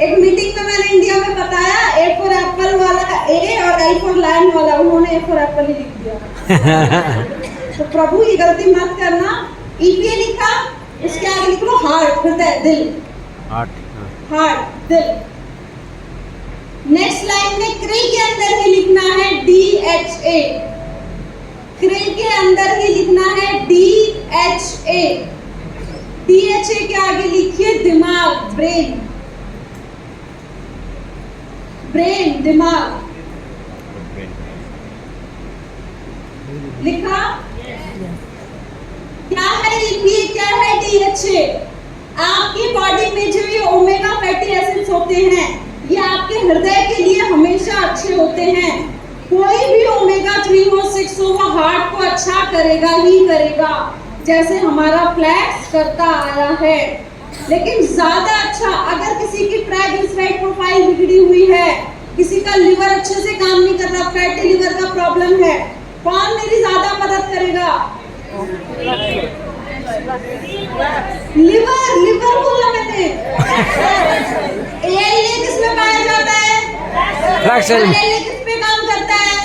एक मीटिंग में मैंने इंडिया में बताया A for apple वाला A और I for lion वाला, उन्होंने A for apple ही लिख दिया। तो प्रभु ये गलती मत करना। EPA लिखा, उसके आगे लिख लो हार्ट, हृदय, दिल। हार्ट, दिल। नेक्स्ट लाइन में krill के अंदर ही लिखना है DHA। krill के अंदर ही लिखना है DHA। DHA के आगे लिखिए दिमाग, ब्रेन। दिमाग लिखा। क्या है EPA, क्या है DHA? आपकी बॉडी में जो ये ओमेगा फैटी एसिड्स होते हैं, ये आपके हृदय के लिए हमेशा अच्छे होते हैं। कोई भी ओमेगा 3 हो, 6 हो, वो हार्ट को अच्छा करेगा ही करेगा, जैसे हमारा फ्लैक्स करता आया है। लेकिन ज्यादा अच्छा, अगर किसी की ट्राइग्लिसराइड प्रोफाइल बिगड़ी हुई है, किसी का लिवर अच्छे से काम नहीं कर रहा, फैटी लिवर का प्रॉब्लम है, कौन मेरी ज्यादा मदद करेगा? लिवर बोला मैंने। ALA किस में पाया जाता है? ALA किस पे काम करता है?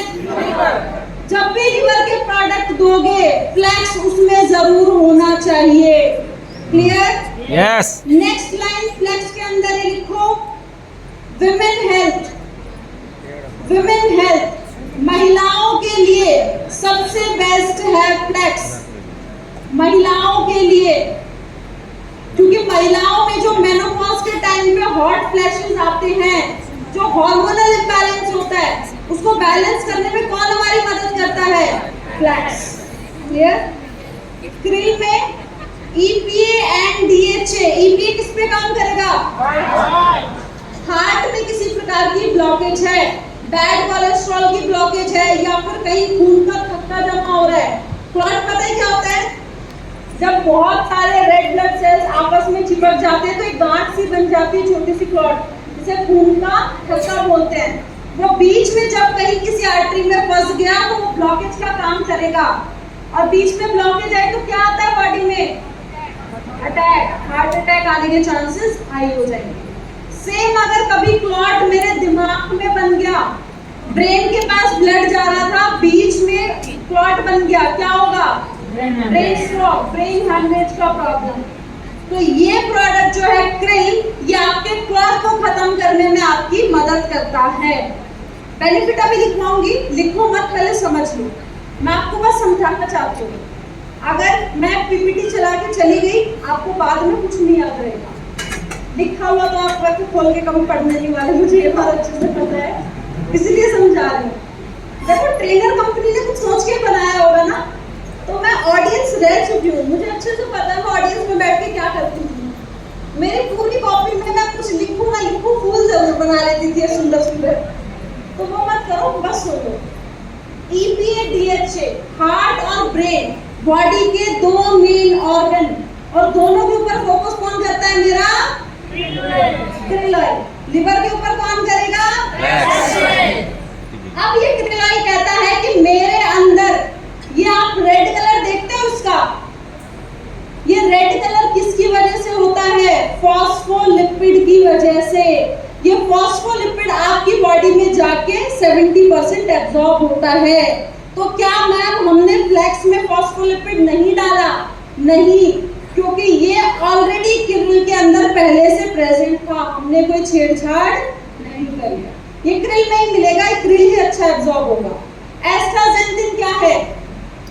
जब भी लिवर के प्रोडक्ट दोगे, फ्लैक्स उसमें जरूर होना चाहिए। Clear? Yes. Next line flax के अंदर ही लिखो विमेन हेल्थ। महिलाओं के लिए सबसे बेस्ट है फ्लैक्स। महिलाओं के लिए, क्योंकि महिलाओं में जो मेनोपॉज के टाइम पे हॉट फ्लैशेस आते हैं, जो हार्मोनल इम्बैलेंस होता है, उसको बैलेंस करने में कौन हमारी मदद करता है? फ्लैक्स। क्लियर? krill में EPA एंड DHA। EPA किस पे काम करेगा? हार्ट में किसी प्रकार की ब्लॉकेज है, बैड कोलेस्ट्रॉल की ब्लॉकेज है, या फिर कहीं खून का थक्का जमा हो रहा है। क्लॉट पता है क्या होता है? जब बहुत सारे रेड ब्लड सेल्स आपस में चिपक जाते हैं तो एक गांठ सी बन जाती है, छोटी सी क्लॉट, जिसे खून का थक्का बोलते हैं। वो बीच में जब कहीं किसी आर्टरी में फंस गया तो वो ब्लॉकेज का काम करेगा, और बीच में ब्लॉकेज आए तो क्या आता है बॉडी में? अटैक, हार्ट अटैक आने के चांसेस हाई हो जाएंगे। सेम अगर कभी क्लॉट मेरे दिमाग में बन गया, ब्रेन के पास ब्लड जा रहा था, बीच में क्लॉट बन गया, क्या होगा? ब्रेन स्ट्रोक, ब्रेन हेमरेज का प्रॉब्लम। तो ये प्रोडक्ट जो है krill, ये आपके क्लॉट को खत्म करने में आपकी मदद करता है। बेनिफिट अभी लिखवाऊंगी, लिखो मत, पहले समझ लो, मैं आपको बस समझाना चाहती हूँ। अगर मैं पीपीटी चला के चली गई, आपको बाद में कुछ नहीं याद रहेगा। लिखा हुआ तो आप वक्त खोल के कभी पढ़ने नहीं वाले, मुझे ये बात अच्छे से पता है, इसलिए समझा रही हूँ। देखो ट्रेनर कंपनी ने कुछ सोच के बनाया होगा ना, तो मैं ऑडियंस रह चुकी हूँ, मुझे अच्छे से पता है मैं ऑडियंस में बैठ के क्या करती थी। मेरी पूरी कॉपी में मैं कुछ लिखूँ ना लिखूँ, फूल जरूर बना लेती थी सुंदर सुंदर। तो वो मत करो, बस सुनो। EPA DHA हार्ट और ब्रेन बॉडी के दो मेन ऑर्गन, और दोनों के ऊपर फोकस कौन करता है मेरा? Krill oil. लिवर के ऊपर कौन करेगा? अब ये क्रिल ऑयल कहता है कि मेरे अंदर, ये आप रेड कलर देखते हैं उसका, ये रेड कलर किसकी वजह से होता है? फॉस्फोलिपिड की वजह से। ये फॉस्फोलिपिड आपकी बॉडी में जाके 70% एब्जॉर्ब होता है। तो क्या मैम हमने फ्लैक्स में फॉस्फोलिपिड नहीं डाला? नहीं, क्योंकि ये ऑलरेडी क्रिल के अंदर पहले से प्रेजेंट था, हमने कोई छेड़छाड़ नहीं करी। ये क्रिल में ही मिलेगा, क्रिल ही अच्छा एब्जॉर्ब होगा। एस्ट्राजेंथिन क्या है?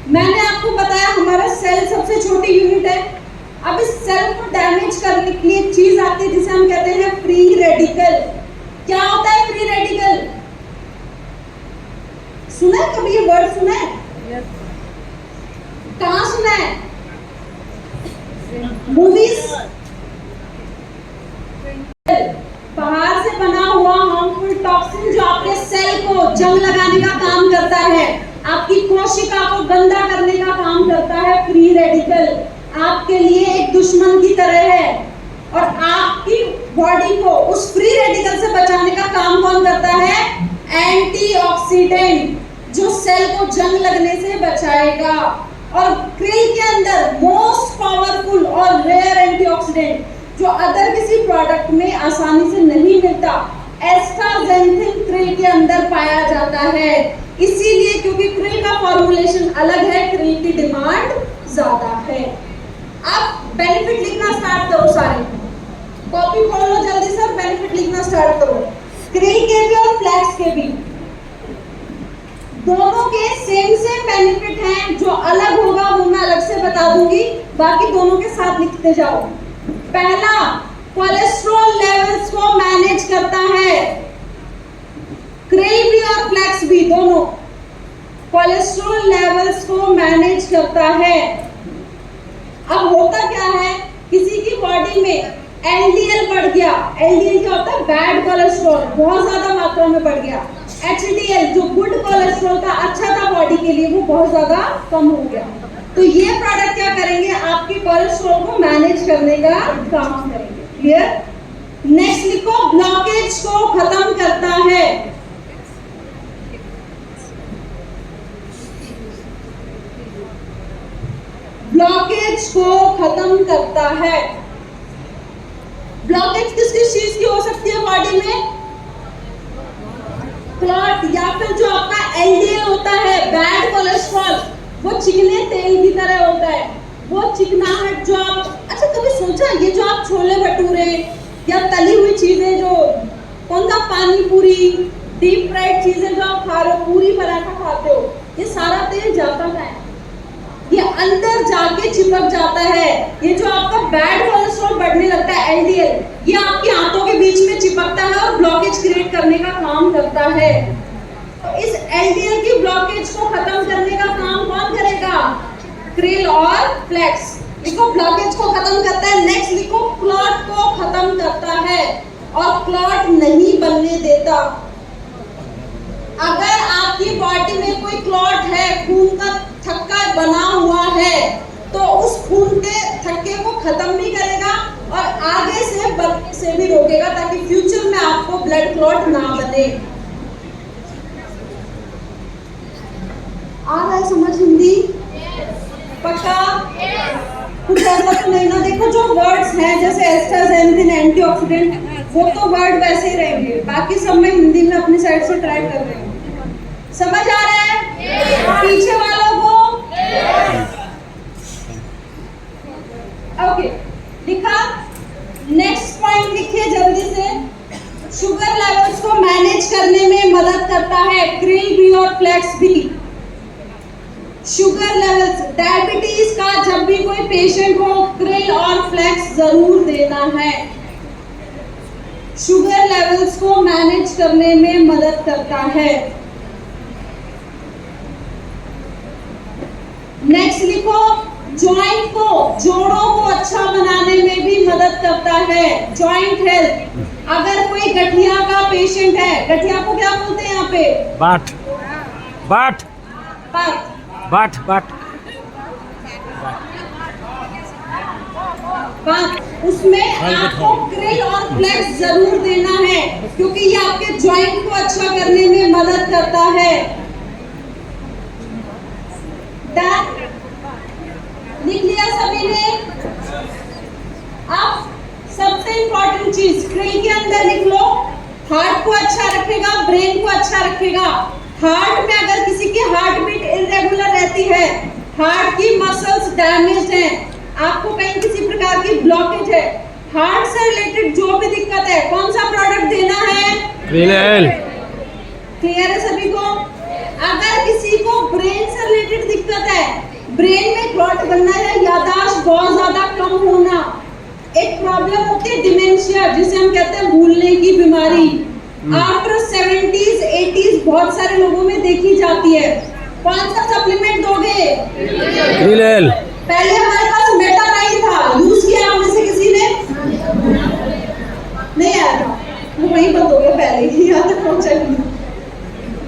मैंने आपको बताया हमारा सेल सबसे छोटी यूनिट है। अब इस सेल को डैमेज करने के लिए एक चीज आती है जिसे हम कहते हैं फ्री रेडिकल। क्या होता है फ्री रेडिकल? सुना है कभी ये वर्ड सुना है? कहाँ सुना है? मूवीज। बाहर से बना हुआ हार्मफुल टॉक्सिन जो आपके सेल को जंग लगाने का काम करता है, आपकी कोशिका को गंदा करने का काम करता है। फ्री रेडिकल आपके लिए एक दुश्मन की तरह है, और आपकी बॉडी को उस फ्री रेडिकल से बचाने का काम कौन करता है? एंटीऑक्सीडेंट, जो सेल को जंग लगने से बचाएगा। और क्रिल के अंदर मोस्ट पावरफुल और रेयर एंटीऑक्सीडेंट जो अदर किसी प्रोडक्ट में आसानी से नहीं मिलता, एस्ट्राजेंथिन क्रिल के अंदर पाया जाता है। इसीलिए क्योंकि क्रिल का फॉर्मुलेशन अलग है, क्रिल की डिमांड ज्यादा है। अब बेनिफिट लिखना स्टार्ट करो, सारे कॉपी खोल लो जल्दी से, बेनिफिट लिखना स्टार्ट करो। क्रिल के भी और फ्लैक्स के भी दोनों के सेम बेनिफिट हैं। जो अलग होगा वो मैं अलग से बता दूंगी, बाकी दोनों के साथ लिखते जाओ। पहला, कोलेस्ट्रॉल लेवल्स को मैनेज करता है। क्रिल भी और फ्लैक्स भी दोनों कोलेस्ट्रॉल लेवल्स को मैनेज करता है। अब होता क्या है, किसी की बॉडी में LDL बढ़ गया। LDL क्या होता है? बैड कोलेस्ट्रॉल, बहुत ज्यादा मात्रा में बढ़ गया। HDL जो गुड कोलेस्ट्रॉल था, अच्छा था बॉडी के लिए, वो बहुत ज्यादा कम हो गया। तो ये प्रोडक्ट क्या करेंगे? आपकी कोलेस्ट्रॉल को मैनेज करने का काम करेंगे। क्लियर? नेक्स्ट लिखो, ब्लॉकेज को खत्म करता है। ब्लॉकेज को खत्म करता है। ब्लॉकेज किस किस चीज की हो सकती है बॉडी में? क्लॉट, या फिर जो आपका LDL होता है, बैड कोलेस्ट्रॉल, वो चिकने तेल की तरह होता है। वो चिकनाहट जो आप, अच्छा कभी सोचा ये जो आप छोले भटूरे या तली हुई चीजें, जो कौन सा पानी पूरी, डीप फ्राइड चीजें जो आप खा रहे हो, पूरी पराठा खाते हो, ये सारा तेल जाता है, ये अंदर जाके चिपक जाता है। ये जो आपका बैड कोलेस्ट्रॉल बढ़ने लगता है LDL, ये आपकी आंतों के बीच में चिपकता है और ब्लॉकेज क्रिएट करने का काम करता है। तो इस LDL की ब्लॉकेज को खत्म करने का काम कौन करेगा? क्रिल और फ्लैक्स। लिखो ब्लॉकेज को खत्म करता है। नेक्स्ट लिखो, क्लॉट को खत्म करता है और क्लॉट नहीं बनने देता। अगर आपकी बॉडी में कोई क्लॉट है, खून का थक्का बना हुआ है, तो उस खून के थक्के को खत्म भी करेगा और आगे से बनने से भी रोकेगा, ताकि फ्यूचर में आपको ब्लड क्लॉट ना बने। आ रहा है समझ हिंदी? पक्का? कुछ ऐसा तो नहीं ना? देखो जो वर्ड्स हैं जैसे एस्ट्राजेंथिन, एंटीऑक्सीडेंट, वो तो वर्ड वैसे ही रहेंगे, बाकी सब मैं हिंदी में अपनी साइड से ट्राई कर रही हूँ। समझ आ रहा है? पीछे वालों को? ओके, लिखा? नेक्स्ट पॉइंट लिखिए जल्दी से। शुगर लेवल्स को मैनेज करने में मदद करता है क्रिल भी और फ्लैक्स भी। शुगर लेवल्स, डायबिटीज का जब भी कोई पेशेंट हो क्रिल और फ्लेक्स जरूर देना है। शुगर लेवल्स को मैनेज करने में मदद करता है। नेक्स्ट लिखो, जॉइंट को, जोड़ों को अच्छा बनाने में भी मदद करता है। जॉइंट हेल्थ, अगर कोई गठिया का पेशेंट है, गठिया को क्या बोलते हैं यहाँ पे? बाट बाट बात, बाट बाट बात, उसमें आपको क्रिल और फ्लेक्स जरूर देना है क्योंकि ये आपके जॉइंट को अच्छा करने में मदद करता है। डन? लिख लिया सभी ने? अब सबसे इंपॉर्टेंट चीज क्रिल के अंदर लिख लो, हार्ट को अच्छा रखेगा, ब्रेन को अच्छा रखेगा। हार्ट में अगर किसी की हार्ट बीट इरेगुलर रहती है, हार्ट की मसल्स डैमेज हैं, आपको कहीं किसी प्रकार की ब्लॉकेज है, हार्ट से रिलेटेड जो भी दिक्कत है, कौन सा प्रोडक्ट देना है? क्रिल। क्लियर है सभी को? अगर किसी को ब्रेन से रिलेटेड दिक्कत है, ब्रेन में क्लॉट बनना या याददाश्त बहुत ज्यादा कम होना, एक प्रॉब्लम होती है डिमेंशिया, जिसे हम कहते हैं भूलने की बीमारी, आफ्टर 70s 80s बहुत सारे लोगों में देखी जाती है। कौन सा सप्लीमेंट दोगे? क्रिल। पहले हमारे पास मेटामाइन था, यूज किया हमने से किसी ने? नहीं आया था, वो वहीं बंद हो गया पहले ही, यहाँ तक पहुंचा नहीं।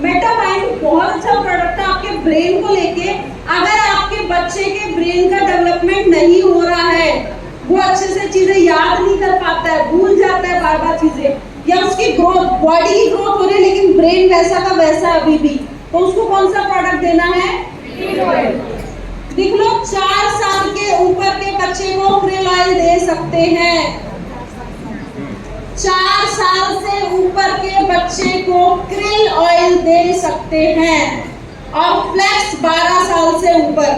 मेटामाइन बहुत अच्छा प्रोडक्ट है आपके ब्रेन को लेके। अगर आपके बच्चे के ब्रेन का डेवलपमेंट नहीं हो रहा है, वो अच्छे से चीजें याद नहीं कर पाता है, भूल जाता है बार बार चीजें, या उसकी ग्रोथ, बॉडी की ग्रोथ हो रही है लेकिन ब्रेन वैसा का वैसा अभी भी, तो उसको कौन सा प्रोडक्ट देना है? लिख लो, 4 साल के ऊपर के बच्चे को क्रिल ऑयल दे सकते हैं। 4 साल से ऊपर के बच्चे को क्रिल ऑयल दे सकते हैं। और फ्लेक्स 12 साल से ऊपर,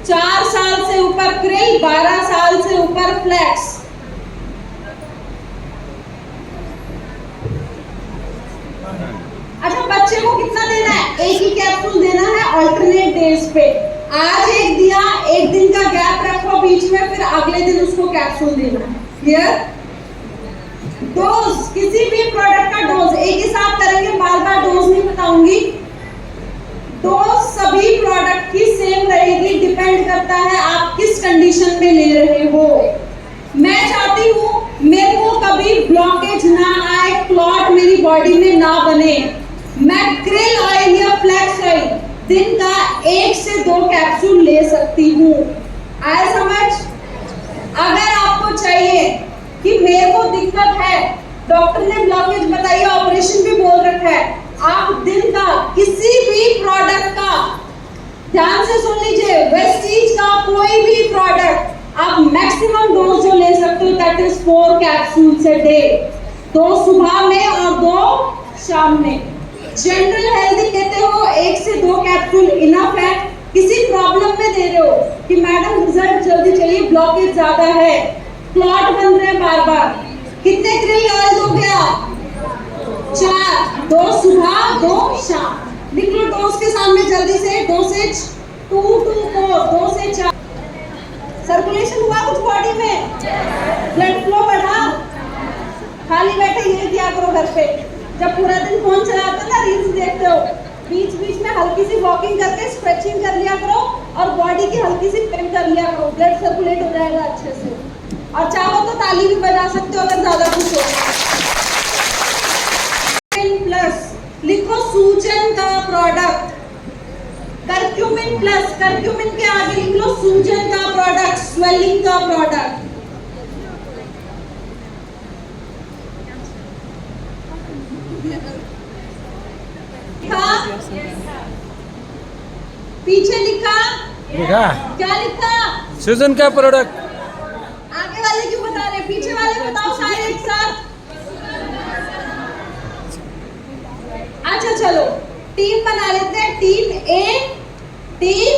4 साल से ऊपर क्रिल, 12 साल से ऊपर फ्लेक्स। अच्छा, बच्चे को कितना देना है? एक ही कैप्सूल देना है अल्टरनेट डेज पे। आज एक दिया, एक दिन का गैप रखो बीच में, फिर अगले दिन उसको कैप्सूल देना है। क्लियर? डोज, किसी भी प्रोडक्ट का डोज एक ही साथ करेंगे, बार बार डोज नहीं बताऊंगी। डोज सभी प्रोडक्ट की सेम रहेगी, डिपेंड करता है आप किस कंडीशन में ले रहे हो। मैं चाहती हूँ मेरे को कभी ब्लॉकेज ना आए, क्लॉट मेरी बॉडी में ना बने, मैं क्रिल ऑयल या फ्लैक्स ऑयल दिन का 1 से 2 कैप्सूल ले सकती हूँ। आया समझ? अगर आपको चाहिए कि मेरे को दिक्कत है, डॉक्टर ने ब्लॉकेज बताई, ऑपरेशन भी बोल रखा है, आप दिन का किसी भी प्रोडक्ट का, ध्यान से सुन लीजिए, वेस्टीज का कोई भी प्रोडक्ट आप मैक्सिमम डोज जो ले सकते हो that is 4 capsules a day, 2 सुबह में और 2 शाम में। जनरल हेल्थ कहते हो 1 से 2 कैप्सूल इनफ है। किसी प्रॉब्लम में दे रहे हो कि मैडम रिजल्ट जल्दी चाहिए, ब्लॉकेज ज्यादा है, क्लॉट बन रहे हैं बार बार, कितने क्रिल ऑयल दोगे आप? 4, 2 सुबह 2 शाम। लिख लो डोज के सामने जल्दी से, 2 से 2 to 4, 2 से 4। सर्कुलेशन हुआ कुछ बॉडी में? ब्लड फ्लो बढ़ा? खाली बैठे ये किया करो घर पे, जब पूरा दिन फोन चलाते हो ना, रील्स देखते हो, बीच बीच में हल्की सी वॉकिंग करके स्ट्रेचिंग कर लिया करो और बॉडी की हल्की सी पेन कर लिया करो, ब्लड सर्कुलेट हो जाएगा अच्छे से। और चाहो तो ताली भी बजा सकते हो अगर ज्यादा खुश हो। प्लस लिखो, सूजन का प्रोडक्ट, करक्यूमिन प्लस, करक्यूमिन के आगे लिख लो सूजन का प्रोडक्ट, स्वेलिंग का प्रोडक्ट। पीछे लिखा? लिखा? क्या लिखा? सूजन का प्रोडक्ट। आगे वाले क्यों बता रहे, पीछे वाले बताओ सारे एक साथ। अच्छा चलो टीम बना लेते हैं, टीम ए, टीम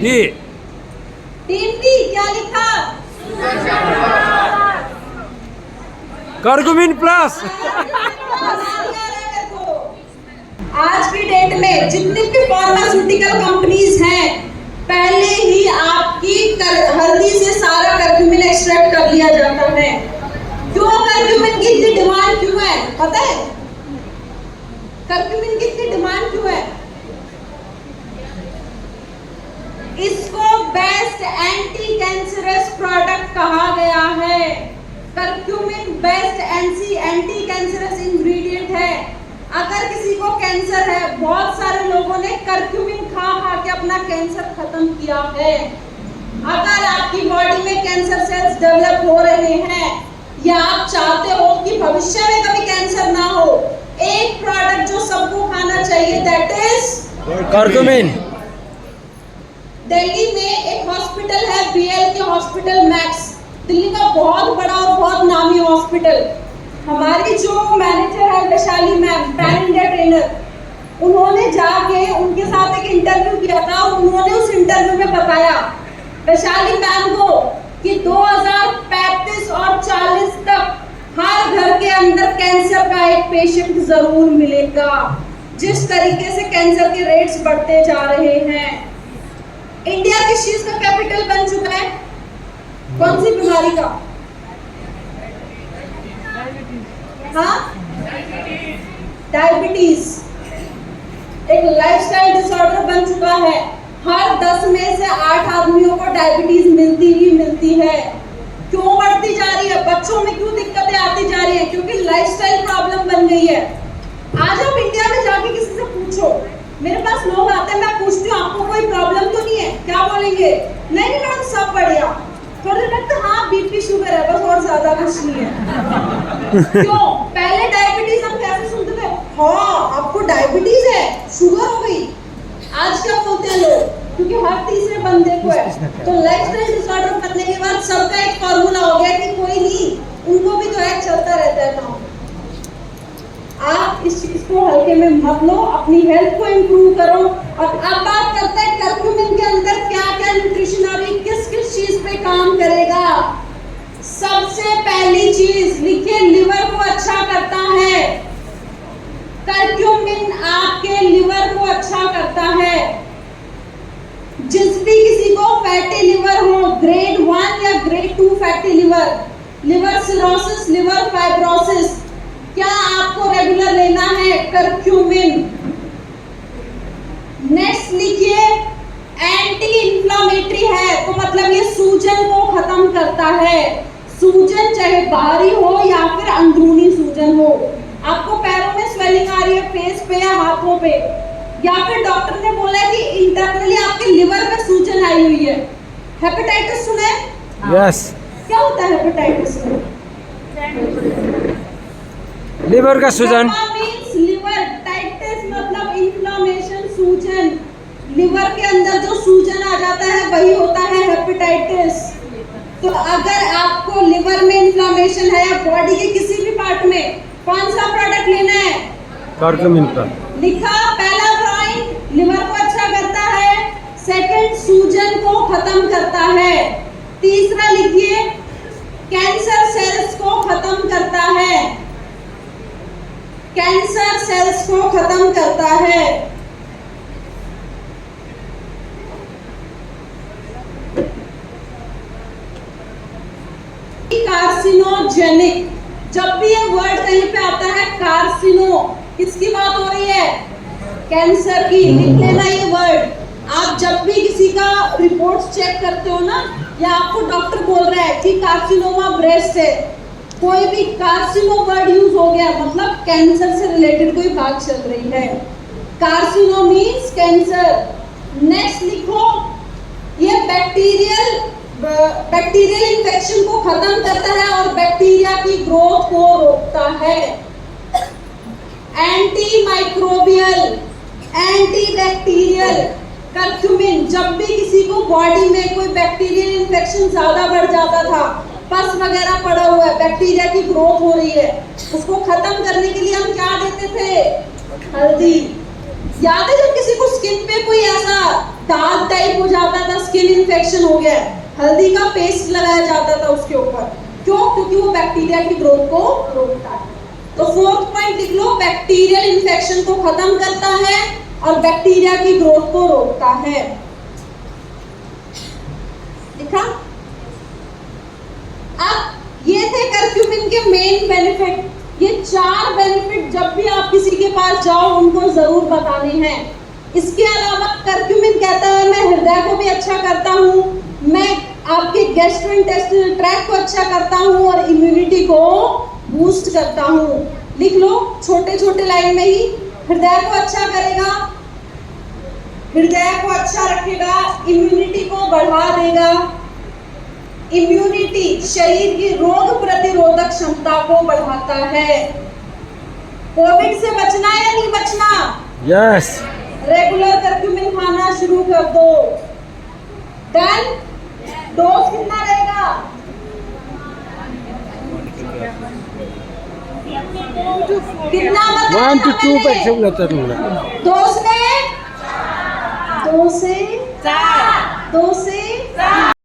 बी, टीम बी। क्या लिखा? Curcumin plus. आज की डेट में जितनी भी फार्मास्यूटिकल कंपनीज हैं, पहले ही आपकी हल्दी से सारा कर्क्यूमिन एक्सट्रैक्ट कर लिया जाता है। क्यों कर्क्यूमिन की इतनी डिमांड क्यों है पता है? कर्क्यूमिन की इतनी डिमांड क्यों है? इसको बेस्ट एंटी कैंसरस प्रोडक्ट कहा गया है। Curcumin best anti cancerous ingredient है। अगर किसी को कैंसर है, बहुत सारे लोगों ने कर्क्यूमिन खा के अपना कैंसर खत्म किया है। अगर आपकी बॉडी में कैंसर सेल्स डेवलप हो रहे हैं या आप चाहते हो कि भविष्य में कभी कैंसर ना हो, एक प्रोडक्ट जो सबको खाना चाहिए दैट इज कर्क्यूमिन। दिल्ली में एक हॉस्पिटल है BL के हॉस्पिटल मैक्स, दिल्ली का बहुत बड़ा और बहुत नामी हॉस्पिटल। हमारी जो मैनेजर है Vaishali ma'am, pan India trainer, उन्होंने जाके उनके साथ एक इंटरव्यू किया था और उन्होंने उस इंटरव्यू में बताया वैशाली मैम को कि 2035 और 40 तक हर घर के अंदर कैंसर का एक पेशेंट जरूर मिलेगा। जिस तरीके से कैंसर के रेट्स बढ़ते जा रहे हैं, इंडिया किस चीज का कैपिटल बन चुका है? कौन सी बीमारी का? हाँ, डायबिटीज एक लाइफस्टाइल डिसऑर्डर बन चुका है। हर 10 में से 8 आदमियों को डायबिटीज मिलती ही मिलती है। क्यों बढ़ती जा रही है? बच्चों में क्यों दिक्कतें आती जा रही है? क्योंकि लाइफस्टाइल प्रॉब्लम बन गई है। आज आप इंडिया में जाके किसी से पूछो, मेरे पास लोग आते हैं, मैं पूछती हूँ आपको कोई प्रॉब्लम तो नहीं है? क्या बोलेंगे? नहीं मैडम सब बढ़िया। थोड़ी लगता हाँ बीपी शुगर है बस, और ज्यादा कुछ नहीं है। क्यों? पहले डायबिटीज हम कैसे सुनते थे? हाँ आपको डायबिटीज है, शुगर हो गई। आज क्या बोलते हैं लोग? क्योंकि हर तीसरे बंदे को है। तो लाइफस्टाइल डिसऑर्डर बनने के बाद सबका एक फॉर्मूला हो गया कि कोई नहीं, उनको भी तो है, चलता रहता है काम। आप इस चीज को हल्के में मत लो, अपनी हेल्थ को इम्प्रूव करो। और अब बात करते हैं कर्क्यूमिन के अंदर क्या क्या न्यूट्रिशनरी किस किस चीज पे काम करेगा। सबसे पहली चीज लिखिए, लिवर को अच्छा करता है। कर्क्यूमिन आपके लिवर को अच्छा करता है। जिस भी किसी को फैटी लिवर हो, ग्रेड 1 या grade 2 fatty liver cirrhosis, liver fibrosis, क्या आपको रेगुलर लेना है कर्क्यूमिन। नेक्स्ट लिखिए, एंटी इंफ्लेमेटरी है, तो मतलब ये सूजन को खत्म करता है। सूजन चाहे बाहरी हो या फिर अंदरूनी सूजन हो, आपको पैरों में स्वेलिंग आ रही है, फेस पे या हाथों पे, या फिर डॉक्टर ने बोला है कि इंटरनली आपके लिवर में सूजन आई हुई है। हेपेटाइटिस सुने? यस। क्या होता है हेपेटाइटिस में? लिवर का सूजन। मींस लिवर, टाइटिस मतलब इन्फ्लेमेशन, सूजन। लिवर के अंदर जो सूजन आ जाता है वही होता है हेपेटाइटिस। तो अगर आपको लिवर में इन्फ्लेमेशन है या बॉडी के किसी भी पार्ट में, कौन सा प्रोडक्ट लेना है? कर्क्यूमिन का। लिखा, पहला पॉइंट लिवर को अच्छा करता है, सेकंड सूजन को खत्म करता है, तीसरा लिखिए कैंसर सेल्स को खत्म करता है। कैंसर सेल्स को खत्म करता है। कार्सिनोजेनिक, जब भी ये वर्ड कहीं पे आता है कार्सिनो, किसकी बात हो रही है? कैंसर की। लिख लेना ये वर्ड। आप जब भी किसी का रिपोर्ट्स चेक करते हो ना, या आपको डॉक्टर बोल रहा है कि कार्सिनोमा ब्रेस्ट है, कोई भी कार्सिनो वर्ड यूज हो गया मतलब कैंसर से रिलेटेड कोई बात चल रही है। कार्सिनो मीन्स कैंसर। नेक्स्ट लिखो, ये बैक्टीरियल इन्फेक्शन को खत्म करता है और बैक्टीरिया की ग्रोथ को रोकता है। Anti microbial, anti bacterial curcumin, जब भी किसी को बॉडी में कोई बैक्टीरियल इन्फेक्शन ज्यादा बढ़ जाता था, पस वगैरह पड़ा हुआ है, बैक्टीरिया की ग्रोथ हो रही है, उसको खत्म करने के लिए हम क्या देते थे? हल्दी। याद है जब किसी को स्किन पे कोई ऐसा दाग टाइप हो जाता था, स्किन इन्फेक्शन हो गया, हल्दी का पेस्ट लगाया जाता था उसके ऊपर। क्यों? क्योंकि वो बैक्टीरिया की ग्रोथ को रोकता है। तो फोर्थ पॉइंट लिख लो, बैक्टीरियल इन्फेक्शन को खत्म करता है और बैक्टीरिया की ग्रोथ को रोकता है। लिखा? अब ये थे करक्यूमिन के मेन बेनिफिट। ये 4 बेनिफिट जब भी आप किसी के पास जाओ उनको जरूर बताने हैं। इसके अलावा करक्यूमिन कहता है मैं हृदय को भी अच्छा करता हूँ, मैं आपके गैस्ट्रोइंटेस्टाइनल ट्रैक्ट को अच्छा करता हूँ और इम्यूनिटी को बूस्ट करता हूँ। लिख लो छोटे छोटे लाइन में ही, हृदय को अच्छा करेगा, हृदय को अच्छा रखेगा, इम्यूनिटी को बढ़ा देगा। इम्यूनिटी शरीर की रोग प्रतिरोधक क्षमता को बढ़ाता है। कोविड से बचना है या नहीं बचना? यस। रेगुलर करक्यूमिन खाना शुरू कर दो। डन? डोज कितना रहेगा? कितना बताया 1 to 2 मैंने? पैक सब लेता रहूँगा। 2 से 4 2 से 4